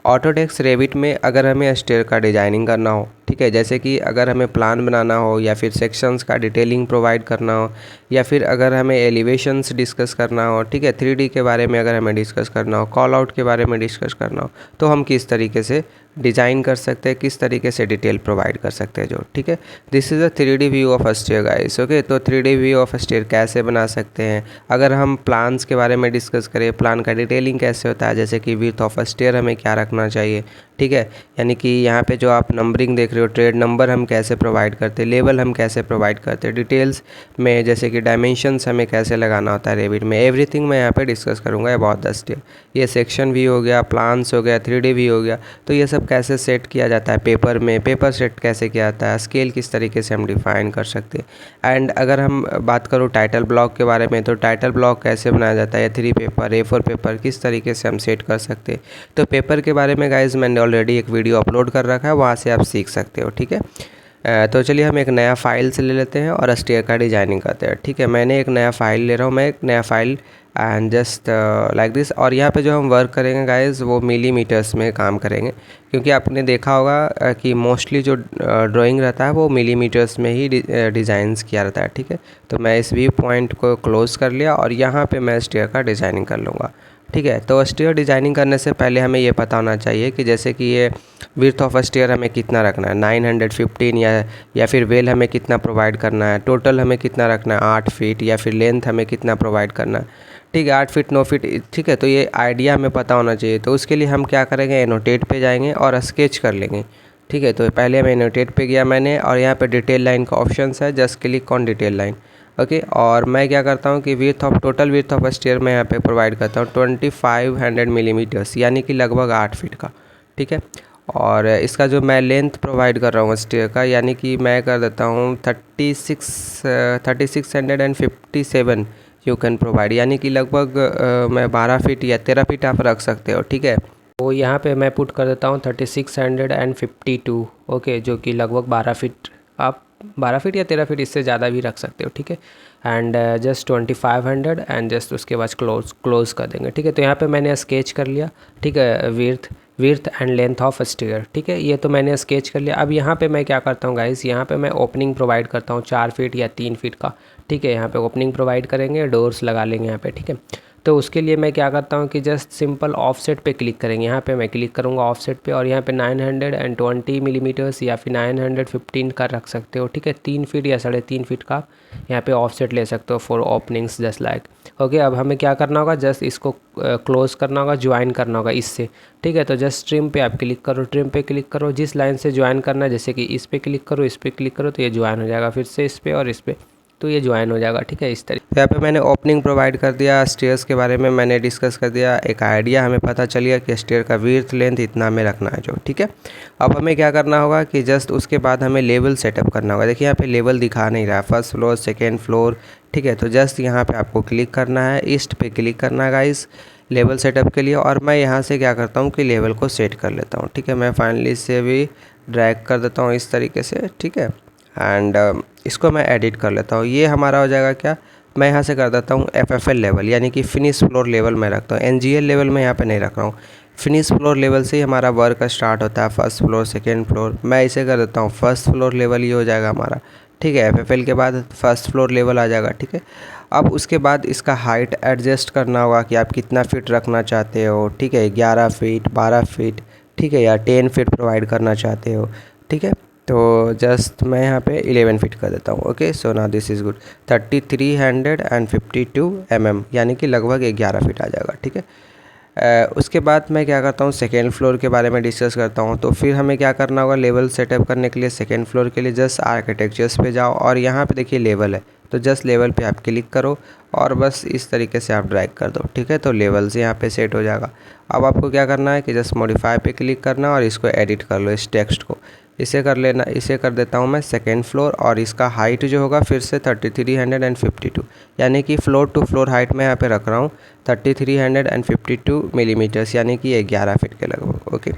Autodesk Revit में अगर हमें स्टेयर का डिजाइनिंग करना हो, ठीक है, जैसे कि अगर हमें प्लान बनाना हो या फिर सेक्शंस का डिटेलिंग प्रोवाइड करना हो या फिर अगर हमें एलिवेशंस डिस्कस करना हो, ठीक है, 3D के बारे में अगर हमें डिस्कस करना हो, कॉल आउट के बारे में डिस्कस करना हो, तो हम किस तरीके से डिज़ाइन कर सकते हैं, किस तरीके से डिटेल प्रोवाइड कर सकते हैं जो, ठीक है। This is a 3D view of stair guys. Okay, तो 3D व्यू ऑफ स्टेयर कैसे बना सकते हैं, अगर हम प्लान्स के बारे में डिस्कस करें, प्लान का डिटेलिंग कैसे होता है, जैसे कि विड्थ ऑफ स्टेयर हमें क्या रखना चाहिए, ठीक है, यानी कि यहाँ पे जो आप नंबरिंग देख रहे हो, ट्रेड नंबर हम कैसे प्रोवाइड करते हैं, लेवल हम कैसे प्रोवाइड करते हैं, डिटेल्स में जैसे कि डायमेंशंस हमें कैसे लगाना होता है रेविट में, एवरीथिंग मैं यहाँ पे डिस्कस करूँगा अबाउट द स्टेयर। ये सेक्शन भी हो गया, प्लान्स हो गया, 3D भी हो गया, तो ये सब कैसे सेट किया जाता है पेपर में, पेपर सेट कैसे किया जाता है, स्केल किस तरीके से हम डिफाइन कर सकते हैं। एंड अगर हम बात करूँ टाइटल ब्लॉक के बारे में, तो टाइटल ब्लॉक कैसे बनाया जाता है, A3 पेपर, A4 पेपर किस तरीके से हम सेट कर सकते हैं। तो पेपर के बारे में गाइज मैंने ऑलरेडी एक वीडियो अपलोड कर रखा है, वहाँ से आप सीख सकते हो, ठीक है। तो चलिए हम एक नया फाइल से ले लेते हैं और स्टेयर का डिजाइनिंग करते हैं, ठीक है। मैंने एक नया फाइल ले रहा हूँ, मैं एक नया file and just like this, और यहाँ पे जो हम वर्क करेंगे गाइज वो मिलीमीटर्स में काम करेंगे, क्योंकि आपने देखा होगा कि मोस्टली जो ड्राइंग रहता है वो मिलीमीटर्स में ही डिज़ाइंस किया रहता है, ठीक है। तो मैं इस व्यू पॉइंट को क्लोज़ कर लिया और यहाँ पे मैं स्टेयर का डिज़ाइनिंग कर लूँगा, ठीक है। तो स्टेयर डिज़ाइनिंग करने से पहले हमें ये पता होना चाहिए कि जैसे कि ये विड्थ ऑफ स्टेयर हमें कितना रखना है, 915 या फिर वेल हमें कितना प्रोवाइड करना है, टोटल हमें कितना रखना है 8 फीट, या फिर लेंथ हमें कितना प्रोवाइड करना है, ठीक है, 8 फीट 9 फीट, ठीक है। तो ये आइडिया हमें पता होना चाहिए। तो उसके लिए हम क्या करेंगे, एनोटेट पे जाएंगे और स्केच कर लेंगे, ठीक है। तो पहले मैं एनोटेट पे गया मैंने, और यहाँ पे डिटेल लाइन का ऑप्शन है, just click on detail line. Okay, और मैं क्या करता हूँ कि टोटल विड्थ ऑफ स्टेयर मैं यहाँ पे प्रोवाइड करता हूँ 2500 मिलीमीटर्स, यानी कि लगभग 8 फीट का, ठीक है। और इसका जो मैं लेंथ प्रोवाइड कर रहा हूँ स्टेयर का, यानी कि मैं कर देता हूँ 3657 यू कैन प्रोवाइड, यानी कि लगभग मैं 12 फीट या 13 फीट आप रख सकते हो, ठीक है। तो यहाँ पे मैं पुट कर देता हूँ 3652, ओके, जो कि लगभग 12 फीट, आप 12 फीट या 13 फीट इससे ज़्यादा भी रख सकते हो, ठीक है। एंड जस्ट 2500 एंड जस्ट उसके बाद क्लोज कर देंगे, ठीक है। तो यहाँ पे मैंने स्केच कर लिया, ठीक है, width and length of stair, ठीक है, ये तो मैंने स्केच कर लिया। अब यहाँ पे मैं क्या करता हूँ गाइस, यहाँ पे मैं ओपनिंग प्रोवाइड करता हूँ 4 फीट या 3 फीट का, ठीक है। यहाँ पे ओपनिंग प्रोवाइड करेंगे, डोर्स लगा लेंगे यहाँ पे, ठीक है। तो उसके लिए मैं क्या करता हूँ कि जस्ट सिंपल ऑफसेट पे क्लिक करेंगे, यहाँ पे मैं क्लिक करूँगा ऑफसेट पे, और यहाँ पे 920 मिलीमीटर्स या फिर 915 का रख सकते हो, ठीक है। 3 फीट या 3.5 फीट का यहाँ पे ऑफसेट ले सकते हो for openings just like. Okay, अब हमें क्या करना होगा, जस्ट इसको क्लोज करना होगा, ज्वाइन करना होगा इससे, ठीक है। तो जस्ट ट्रिम पे आप क्लिक करो, ट्रिम पे क्लिक करो, जिस लाइन से ज्वाइन करना है, जैसे कि इस पे क्लिक करो, इस पे क्लिक करो, तो ये ज्वाइन हो जाएगा, फिर से इस पे और इस पे, तो ये ज्वाइन हो जाएगा, ठीक है, इस तरीके। यहाँ पे मैंने ओपनिंग प्रोवाइड कर दिया, स्टेयर्स के बारे में मैंने डिस्कस कर दिया, एक आइडिया हमें पता चल गया कि स्टेयर का विड्थ लेंथ इतना में रखना है जो, ठीक है। अब हमें क्या करना होगा कि जस्ट उसके बाद हमें लेवल सेटअप करना होगा। देखिए यहाँ पे लेवल दिखा नहीं रहा, फर्स्ट फ्लोर, सेकेंड फ्लोर, ठीक है। तो जस्ट यहाँ पे आपको क्लिक करना है, ईस्ट पे क्लिक करना है गाइस लेवल सेटअप के लिए, और मैं यहाँ से क्या करता हूँ कि लेवल को सेट कर लेता हूँ, ठीक है। मैं फाइनली से भी ड्रैग कर देता हूँ इस तरीके से, ठीक है। एंड इसको मैं एडिट कर लेता हूँ, ये हमारा हो जाएगा क्या, मैं यहाँ से कर देता हूँ FFL लेवल, यानी कि फिनिश फ्लोर लेवल मैं रखता हूँ, NGL लेवल मैं यहाँ पे नहीं रख रहा हूँ। फिनिश फ्लोर लेवल से ही हमारा वर्क स्टार्ट होता है, फर्स्ट फ्लोर, सेकेंड फ्लोर, मैं इसे कर देता हूँ फर्स्ट फ्लोर लेवल, ये हो जाएगा हमारा, ठीक है। FFL के बाद फर्स्ट फ्लोर लेवल आ जाएगा, ठीक है। अब उसके बाद इसका हाइट एडजस्ट करना होगा कि आप कितना फीट रखना चाहते हो, ठीक है, 11 फीट, 12 फीट, ठीक है, या 10 फीट प्रोवाइड करना चाहते हो, ठीक है। तो जस्ट मैं यहाँ पे 11 फीट कर देता हूँ। ओके, सो ना दिस इज़ गुड, 3352 mm, यानी कि लगभग 11 फीट आ जाएगा, ठीक है। उसके बाद मैं क्या करता हूँ, सेकेंड फ्लोर के बारे में डिस्कस करता हूँ। तो फिर हमें क्या करना होगा, लेवल सेटअप करने के लिए सेकेंड फ्लोर के लिए जस्ट आर्किटेक्चर्स पे जाओ, और यहाँ पे देखिए लेवल है, तो जस्ट लेवल पे आप क्लिक करो और बस इस तरीके से आप ड्रैग कर दो, ठीक है। तो लेवल से यहाँ पे सेट हो जाएगा। अब आपको क्या करना है कि जस्ट मॉडिफाई पे क्लिक करना और इसको एडिट कर लो, इस टेक्स्ट को, इसे कर लेना, इसे कर देता हूँ मैं सेकेंड फ्लोर, और इसका हाइट जो होगा फिर से 3352, यानी कि फ्लोर टू फ्लोर हाइट मैं यहाँ पे रख रहा हूँ 3352 मिलीमीटर्स, यानी कि 11 फीट के लगभग।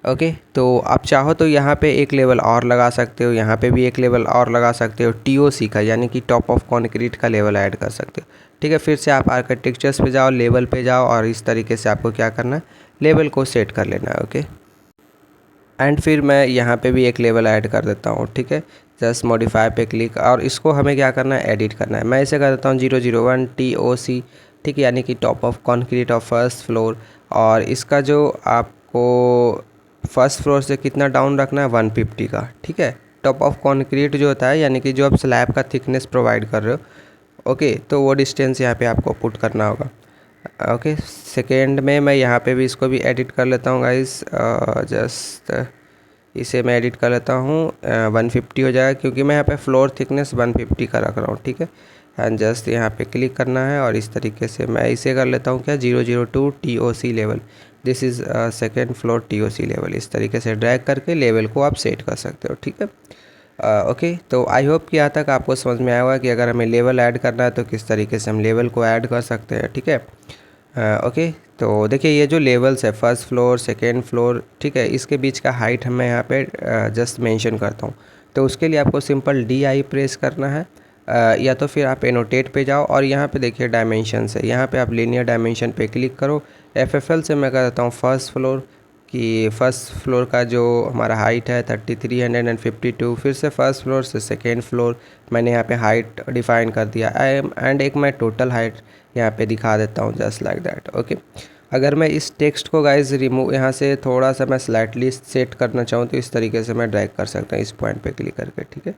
ओके, तो आप चाहो तो यहाँ पे एक लेवल और लगा सकते हो, यहाँ पे भी एक लेवल और लगा सकते हो, TOC का, यानी कि टॉप ऑफ कॉन्क्रीट का लेवल ऐड कर सकते हो, ठीक है। फिर से आप आर्किटेक्चर्स पे जाओ, लेवल पे जाओ, और इस तरीके से आपको क्या करना है, लेवल को सेट कर लेना है। ओके, एंड फिर मैं यहाँ पे भी एक लेवल ऐड कर देता हूँ, ठीक है। जस्ट मॉडिफाई पे क्लिक, और इसको हमें क्या करना है, एडिट करना है। मैं इसे कर देता हूँ 001 TOC, ठीक है, यानी कि top of concrete of first floor. और इसका जो आपको फर्स्ट फ्लोर से कितना डाउन रखना है, 150 का, ठीक है। टॉप ऑफ कॉन्क्रीट जो होता है यानी कि जो आप स्लैब का थिकनेस प्रोवाइड कर रहे हो, ओके, तो वो डिस्टेंस यहाँ पे आपको पुट करना होगा। ओके, सेकेंड में मैं यहाँ पे भी इसको भी एडिट कर लेता हूँ गाइस। जस्ट इसे मैं एडिट कर लेता हूँ, 150 हो जाएगा, क्योंकि मैं यहाँ पे फ्लोर थिकनेस 150 का रख रहा हूँ, ठीक है। एंड जस्ट यहाँ पे क्लिक करना है, और इस तरीके से मैं इसे कर लेता हूँ क्या, 002 TOC level. This is second floor TOC level. इस तरीके से ड्रैग करके लेवल को आप सेट कर सकते हो, ठीक है। ओके, तो आई होप कि यहाँ तक आपको समझ में आया होगा कि अगर हमें लेवल ऐड करना है तो किस तरीके से हम लेवल को ऐड कर सकते हैं, ठीक है। ओके, तो देखिए ये जो लेवल्स है, फर्स्ट फ्लोर, सेकेंड फ्लोर, ठीक है, इसके बीच का हाइट मैं यहाँ पे जस्ट मेंशन करता हूँ। तो उसके लिए आपको सिंपल DI प्रेस करना है, या तो फिर आप एनोटेट पे जाओ, और यहाँ पे देखिए डायमेंशंस है, यहाँ पे आप लीनियर डायमेंशन पे क्लिक करो। FFL से मैं कर देता हूँ फर्स्ट फ्लोर, कि फ़र्स्ट फ्लोर का जो हमारा हाइट है 3352, फिर से फर्स्ट फ्लोर से सेकेंड फ्लोर मैंने यहाँ पे हाइट डिफ़ाइन कर दिया। एंड एक मैं टोटल हाइट यहाँ पे दिखा देता हूँ, जस्ट लाइक दैट। ओके, अगर मैं इस टेक्स्ट को गाइज रिमूव यहाँ से थोड़ा सा मैं स्लाइटली सेट करना चाहूँ तो इस तरीके से मैं ड्रैग कर सकता हूँ इस पॉइंट पे क्लिक करके, ठीक है।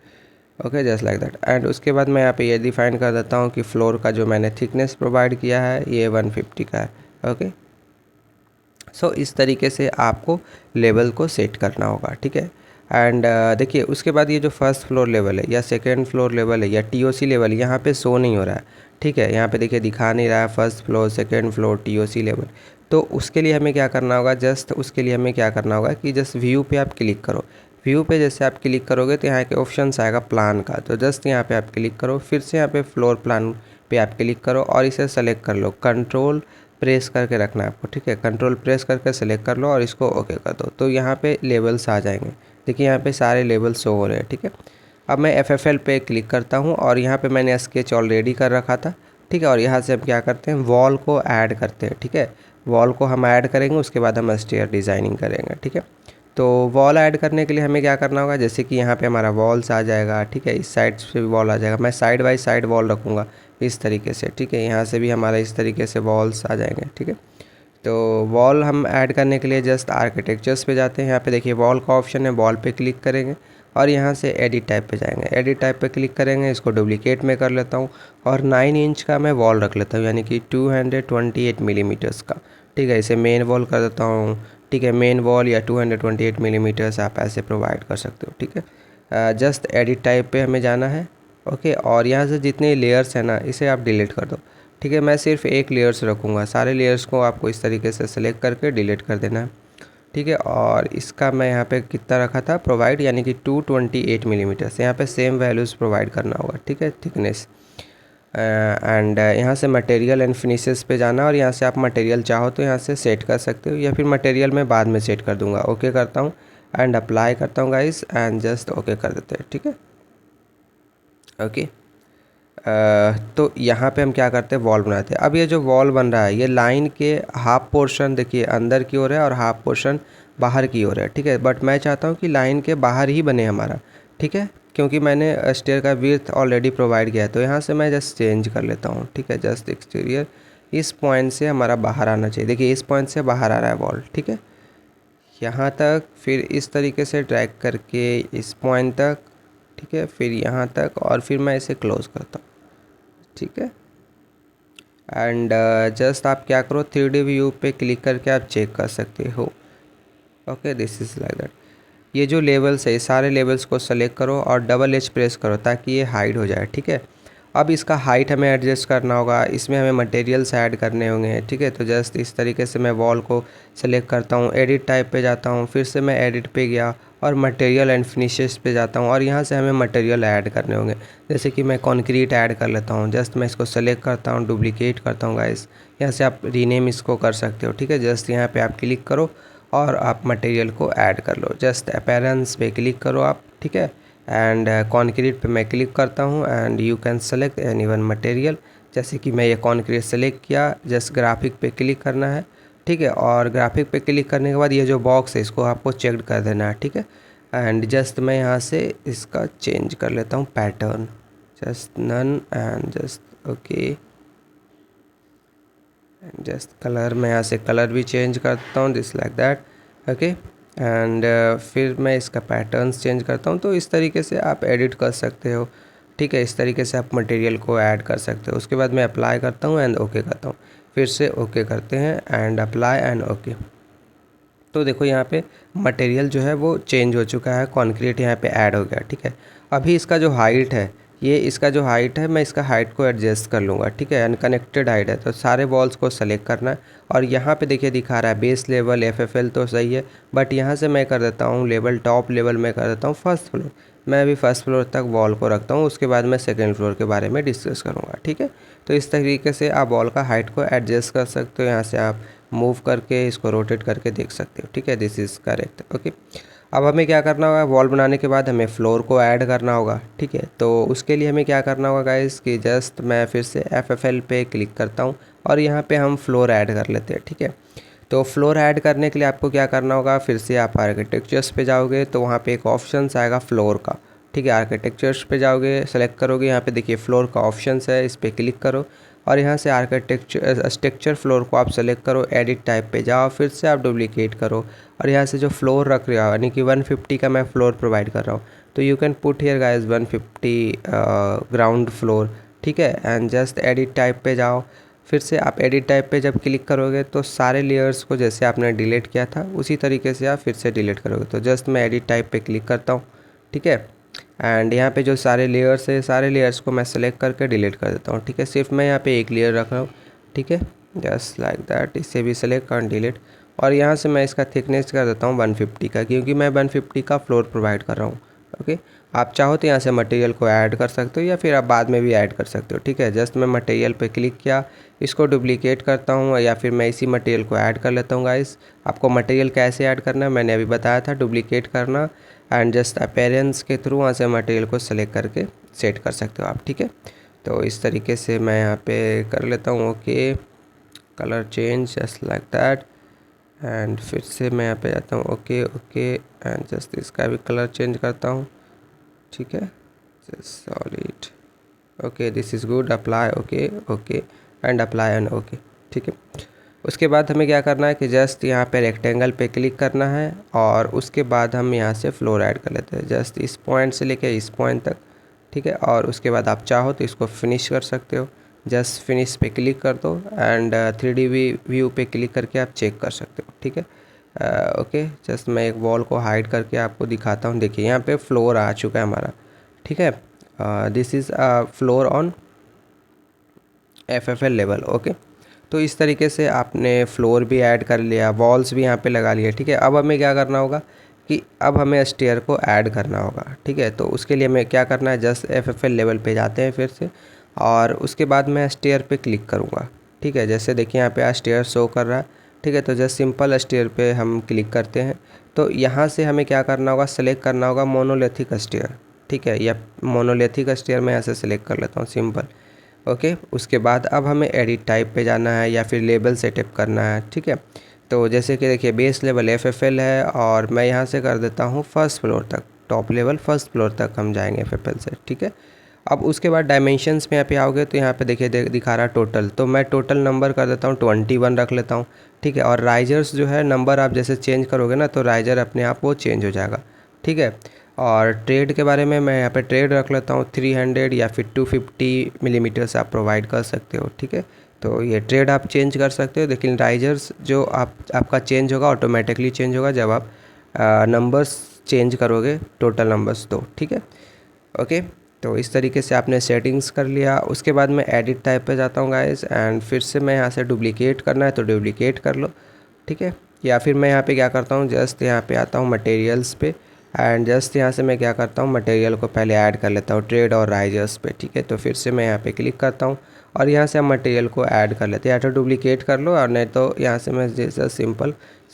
Okay, just like that. And उसके बाद मैं यहाँ पे ये डिफ़ाइन कर देता हूँ कि फ्लोर का जो मैंने थिकनेस प्रोवाइड किया है ये 150 का है। ओके, सो इस तरीके से आपको लेवल को सेट करना होगा, ठीक है। एंड देखिए उसके बाद ये जो फर्स्ट फ्लोर लेवल है या सेकेंड फ्लोर लेवल है या TOC लेवल यहाँ पे शो नहीं हो रहा है, ठीक है। यहाँ पे देखिए दिखा नहीं रहा है first floor, second floor, TOC level. तो उसके लिए हमें क्या करना होगा, जस्ट उसके लिए हमें क्या करना होगा कि जस्ट व्यू पे आप क्लिक करो। व्यू पे जैसे आप क्लिक करोगे तो यहाँ के ऑप्शन आएगा प्लान का, तो जस्ट यहाँ पे आप क्लिक करो, फिर से यहाँ पे फ्लोर प्लान पे आप क्लिक करो और इसे सेलेक्ट कर लो। कंट्रोल प्रेस करके रखना है आपको, ठीक है। कंट्रोल प्रेस करके सेलेक्ट कर लो और इसको ओके कर दो, तो यहाँ पे लेवल्स आ जाएंगे। देखिए यहाँ पे सारे लेवल्स शो हो रहे हैं, ठीक है। अब मैं FFL पे क्लिक करता हूँ और यहाँ पे मैंने स्केच ऑलरेडी कर रखा था, ठीक है। और यहाँ से हम क्या करते हैं, वॉल को ऐड करते हैं, ठीक है। वॉल को हम ऐड करेंगे, उसके बाद हम स्टेयर डिज़ाइनिंग करेंगे, ठीक है। तो वॉल ऐड करने के लिए हमें क्या करना होगा, जैसे कि यहाँ पे हमारा वॉल्स आ जाएगा, ठीक है। इस साइड से भी वॉल आ जाएगा, मैं साइड बाय साइड वॉल रखूँगा इस तरीके से, ठीक है। यहाँ से भी हमारा इस तरीके से वॉल्स आ जाएंगे, ठीक है। तो वॉल हम ऐड करने के लिए जस्ट आर्किटेक्चर्स पे जाते हैं, यहाँ पे देखिए वॉल का ऑप्शन है, वॉल पे क्लिक करेंगे और यहाँ से एडिट टाइप पे जाएंगे। एडिट टाइप पे क्लिक करेंगे, इसको डुप्लीकेट में कर लेता हूँ और 9 इंच का मैं वॉल रख लेता हूँ, यानी कि 228 मिलीमीटर्स का, ठीक है। इसे मेन वॉल कर देता हूँ, ठीक है। मेन वॉल या 228 मिलीमीटर्स आप ऐसे प्रोवाइड कर सकते हो, ठीक है। जस्ट एडिट टाइप पे हमें जाना है, ओके। और यहाँ से जितने लेयर्स हैं ना, इसे आप डिलीट कर दो, ठीक है। मैं सिर्फ एक लेयर्स रखूँगा, सारे लेयर्स को आपको इस तरीके से सेलेक्ट करके डिलीट कर देना है, ठीक है। और इसका मैं यहाँ पे कितना रखा था प्रोवाइड, यानी कि 228 मिलीमीटर से यहाँ पे सेम वैल्यूज़ प्रोवाइड करना होगा, ठीक है, थिकनेस। एंड यहाँ से मटेरियल एंड फिनिशेस पे जाना और यहाँ से आप मटेरियल चाहो तो यहाँ से सेट कर सकते हो, या फिर मटेरियल मैं बाद में सेट कर दूँगा। ओके करता हूँ एंड अप्लाई करता हूँ गाइस, एंड जस्ट ओके कर देते हैं, ठीक है। ओके, तो यहाँ पे हम क्या करते हैं, वॉल बनाते हैं। अब ये जो वॉल बन रहा है ये लाइन के हाफ पोर्शन देखिए अंदर की ओर है और हाफ पोर्शन बाहर की ओर है, ठीक है। बट मैं चाहता हूँ कि लाइन के बाहर ही बने हमारा, ठीक है, क्योंकि मैंने स्टेयर का विड्थ ऑलरेडी प्रोवाइड किया है। तो यहाँ से मैं जस्ट चेंज कर लेता हूँ, ठीक है। जस्ट एक्सटीरियर इस पॉइंट से हमारा बाहर आना चाहिए, देखिए इस पॉइंट से बाहर आ रहा है वॉल, ठीक है, यहाँ तक। फिर इस तरीके से ड्रैग करके इस पॉइंट तक, ठीक है, फिर यहाँ तक, और फिर मैं इसे क्लोज़ करता हूँ, ठीक है। एंड जस्ट आप क्या करो, 3D व्यू पे क्लिक करके आप चेक कर सकते हो। Okay, this is like that. ये जो लेवल्स है, ये सारे लेवल्स को सेलेक्ट करो और डबल H प्रेस करो ताकि ये हाइड हो जाए, ठीक है। अब इसका हाइट हमें एडजस्ट करना होगा, इसमें हमें मटेरियल्स ऐड करने होंगे, ठीक है। तो जस्ट इस तरीके से मैं वॉल को सेलेक्ट करता हूँ, एडिट टाइप पे जाता हूँ, फिर से मैं एडिट पे गया और मटेरियल एंड फिनिशेस पे जाता हूँ और यहाँ से हमें मटेरियल ऐड करने होंगे। जैसे कि मैं कंक्रीट ऐड कर लेता हूँ, जस्ट मैं इसको सेलेक्ट करता हूँ, डुप्लीकेट करता हूँ गाइस। यहाँ से आप रीनेम इसको कर सकते हो, ठीक है। जस्ट यहाँ पर आप क्लिक करो और आप मटेरियल को ऐड कर लो, जस्ट अपीयरेंस पे क्लिक करो आप, ठीक है। एंड कंक्रीट पे मैं क्लिक करता हूँ and you can select any one material. जैसे कि मैं ये कंक्रीट सेलेक्ट किया, जस्ट ग्राफिक पे क्लिक करना है ठीक है। और ग्राफिक पे क्लिक करने के बाद ये जो बॉक्स है इसको आपको चेक कर देना है, ठीक है। एंड जस्ट मैं यहाँ से इसका चेंज कर लेता हूँ pattern, just none and just okay. And just colour मैं यहाँ से कलर भी चेंज करता हूँ, this like that, okay. And फिर मैं इसका पैटर्न्स चेंज करता हूँ। तो इस तरीके से आप एडिट कर सकते हो, ठीक है। इस तरीके से आप मटेरियल को ऐड कर सकते हो। उसके बाद मैं अप्लाई करता हूँ एंड ओके करता हूँ, फिर से ओके करते हैं एंड अप्लाई एंड ओके। तो देखो यहाँ पे मटेरियल जो है वो चेंज हो चुका है, कंक्रीट यहाँ पे ऐड हो गया, ठीक है। अभी इसका जो हाइट है, ये इसका जो हाइट है, मैं इसका हाइट को एडजस्ट कर लूँगा, ठीक है। अनकनेक्टेड हाइट है तो सारे वॉल्स को सेलेक्ट करना है। और यहाँ पे देखिए दिखा रहा है बेस लेवल FFL तो सही है, बट यहाँ से मैं कर देता हूँ लेवल, टॉप लेवल में कर देता हूँ फर्स्ट फ्लोर। मैं अभी फर्स्ट फ्लोर तक वॉल को रखता हूँ, उसके बाद मैं सेकेंड फ्लोर के बारे में डिस्कस करूँगा, ठीक है। तो इस तरीके से आप वॉल का हाइट को एडजस्ट कर सकते हो। यहाँ से आप मूव करके इसको रोटेट करके देख सकते हो, ठीक है। This is correct, okay. अब हमें क्या करना होगा, वॉल बनाने के बाद हमें फ्लोर को ऐड करना होगा, ठीक है। तो उसके लिए हमें क्या करना होगा गाइस कि जस्ट मैं फिर से FFL पे क्लिक करता हूँ और यहाँ पे हम फ्लोर ऐड कर लेते हैं, ठीक है। तो फ्लोर ऐड करने के लिए आपको क्या करना होगा, फिर से आप आर्किटेक्चर्स पे जाओगे तो वहाँ पे एक ऑप्शन आएगा फ्लोर का, ठीक है। आर्किटेक्चर्स पे जाओगे, सेलेक्ट करोगे, यहाँ पे देखिए फ्लोर का ऑप्शन है, इस पर क्लिक करो और यहाँ से आर्किटेक्चर स्ट्रक्चर फ्लोर को आप सेलेक्ट करो, एडिट टाइप पे जाओ, फिर से आप डुप्लीकेट करो और यहाँ से जो फ्लोर रख रहा हो, यानी कि 150 का मैं फ्लोर प्रोवाइड कर रहा हूँ, तो you can put here guys 150 ground floor, ठीक है। एंड जस्ट एडिट टाइप पे जाओ, फिर से आप एडिट टाइप पे जब क्लिक करोगे तो सारे लेयर्स को जैसे आपने डिलीट किया था उसी तरीके से आप फिर से डिलीट करोगे। तो जस्ट मैं एडिट टाइप पे क्लिक करता हूँ, ठीक है। एंड यहाँ पे जो सारे लेयर्स है, सारे लेयर्स को मैं सेलेक्ट करके डिलीट कर देता हूँ, ठीक है। सिर्फ मैं यहाँ पे एक लेयर रख रहा हूँ, ठीक है, जस्ट लाइक दैट। इसे भी सेलेक्ट कर डिलीट और यहाँ से मैं इसका थिकनेस कर देता हूँ 150 का, क्योंकि मैं 150 का फ्लोर प्रोवाइड कर रहा हूँ, ओके। आप चाहो तो यहाँ से मटेरियल को ऐड कर सकते हो या फिर आप बाद में भी ऐड कर सकते हो, ठीक है। जस्ट मैं मटेरियल पे क्लिक किया, इसको डुप्लीकेट करता हूँ या फिर मैं इसी मटेरियल को ऐड कर लेता हूँ गाइस। आपको मटेरियल कैसे ऐड करना है मैंने अभी बताया था, डुप्लीकेट करना एंड जस्ट अपीयरेंस के थ्रू वहाँ से मटेरियल को सेलेक्ट करके सेट कर सकते हो आप, ठीक है। तो इस तरीके से मैं यहाँ पे कर लेता हूँ, okay. Colour change just like that and फिर से मैं यहाँ पे जाता हूँ, ओके ओके। एंड जस्ट इसका भी कलर चेंज करता हूँ, ठीक है, just solid, okay, this is good. Apply, okay okay and apply and okay, ठीक है। उसके बाद हमें क्या करना है कि जस्ट यहाँ पे रेक्टेंगल पे क्लिक करना है और उसके बाद हम यहाँ से फ्लोर ऐड कर लेते हैं, जस्ट इस पॉइंट से लेके इस पॉइंट तक, ठीक है। और उसके बाद आप चाहो तो इसको फिनिश कर सकते हो, जस्ट फिनिश पे क्लिक कर दो एंड 3D व्यू पे क्लिक करके आप चेक कर सकते हो, ठीक है। ओके, जस्ट मैं एक वॉल को हाइड करके आपको दिखाता हूँ। देखिए यहाँ पे फ्लोर आ चुका है हमारा, ठीक है। This is floor on FFL level, okay. तो इस तरीके से आपने फ्लोर भी ऐड कर लिया, वॉल्स भी यहाँ पे लगा लिया, ठीक है। अब हमें क्या करना होगा कि अब हमें स्टेयर को ऐड करना होगा, ठीक है। तो उसके लिए हमें क्या करना है, जस्ट FFL लेवल पे जाते हैं फिर से और उसके बाद मैं स्टेयर पे क्लिक करूँगा, ठीक है। जैसे देखिए यहाँ पे स्टेयर शो कर रहा है, ठीक है। तो जस्ट सिंपल स्टेयर पे हम क्लिक करते हैं तो यहाँ से हमें क्या करना होगा, सेलेक्ट करना होगा मोनोलिथिक स्टेयर, ठीक है। या मोनोलिथिक स्टेयर मैं यहाँ से सेलेक्ट कर लेता हूँ, सिंपल, ओके। उसके बाद अब हमें एडिट टाइप पे जाना है या फिर लेबल सेटअप करना है, ठीक है। तो जैसे कि देखिए बेस लेवल FFL है और मैं यहाँ से कर देता हूँ फर्स्ट फ्लोर तक, टॉप लेवल फर्स्ट फ्लोर तक हम जाएंगे FFL से, ठीक है। अब उसके बाद डायमेंशंस में यहाँ पे आओगे तो यहाँ पे देखिए दिखा रहा है टोटल, तो मैं टोटल नंबर कर देता हूँ 21 रख लेता हूँ, ठीक है। और राइजर्स जो है नंबर आप जैसे चेंज करोगे ना तो राइजर अपने आप वो चेंज हो जाएगा, ठीक है। और ट्रेड के बारे में मैं यहाँ पे ट्रेड रख लेता हूँ 300 या फिर 250 मिलीमीटर्स आप प्रोवाइड कर सकते हो, ठीक है। तो ये ट्रेड आप चेंज कर सकते हो, लेकिन राइजर्स जो आपका चेंज होगा, ऑटोमेटिकली चेंज होगा जब आप नंबर्स चेंज करोगे, टोटल नंबर्स दो, ठीक है, ओके। तो इस तरीके से आपने सेटिंग्स कर लिया। उसके बाद मैं एडिट टाइप पे जाता हूँ गाइस एंड फिर से मैं यहाँ से डुप्लीकेट करना है तो डुप्लीकेट कर लो, ठीक है। या फिर मैं यहाँ पे क्या करता हूँ, जस्ट यहाँ पे आता हूँ मटेरियल्स पे एंड जस्ट यहाँ से मैं क्या करता हूँ, मटेरियल को पहले ऐड कर लेता हूँ ट्रेड और राइजर्स पे, ठीक है। तो फिर से मैं यहाँ पे क्लिक करता हूँ और यहाँ से हम मटेरियल को ऐड कर लेते हैं, या तो डुप्लीकेट कर लो और नहीं तो यहाँ से मैं जैसा सिंपल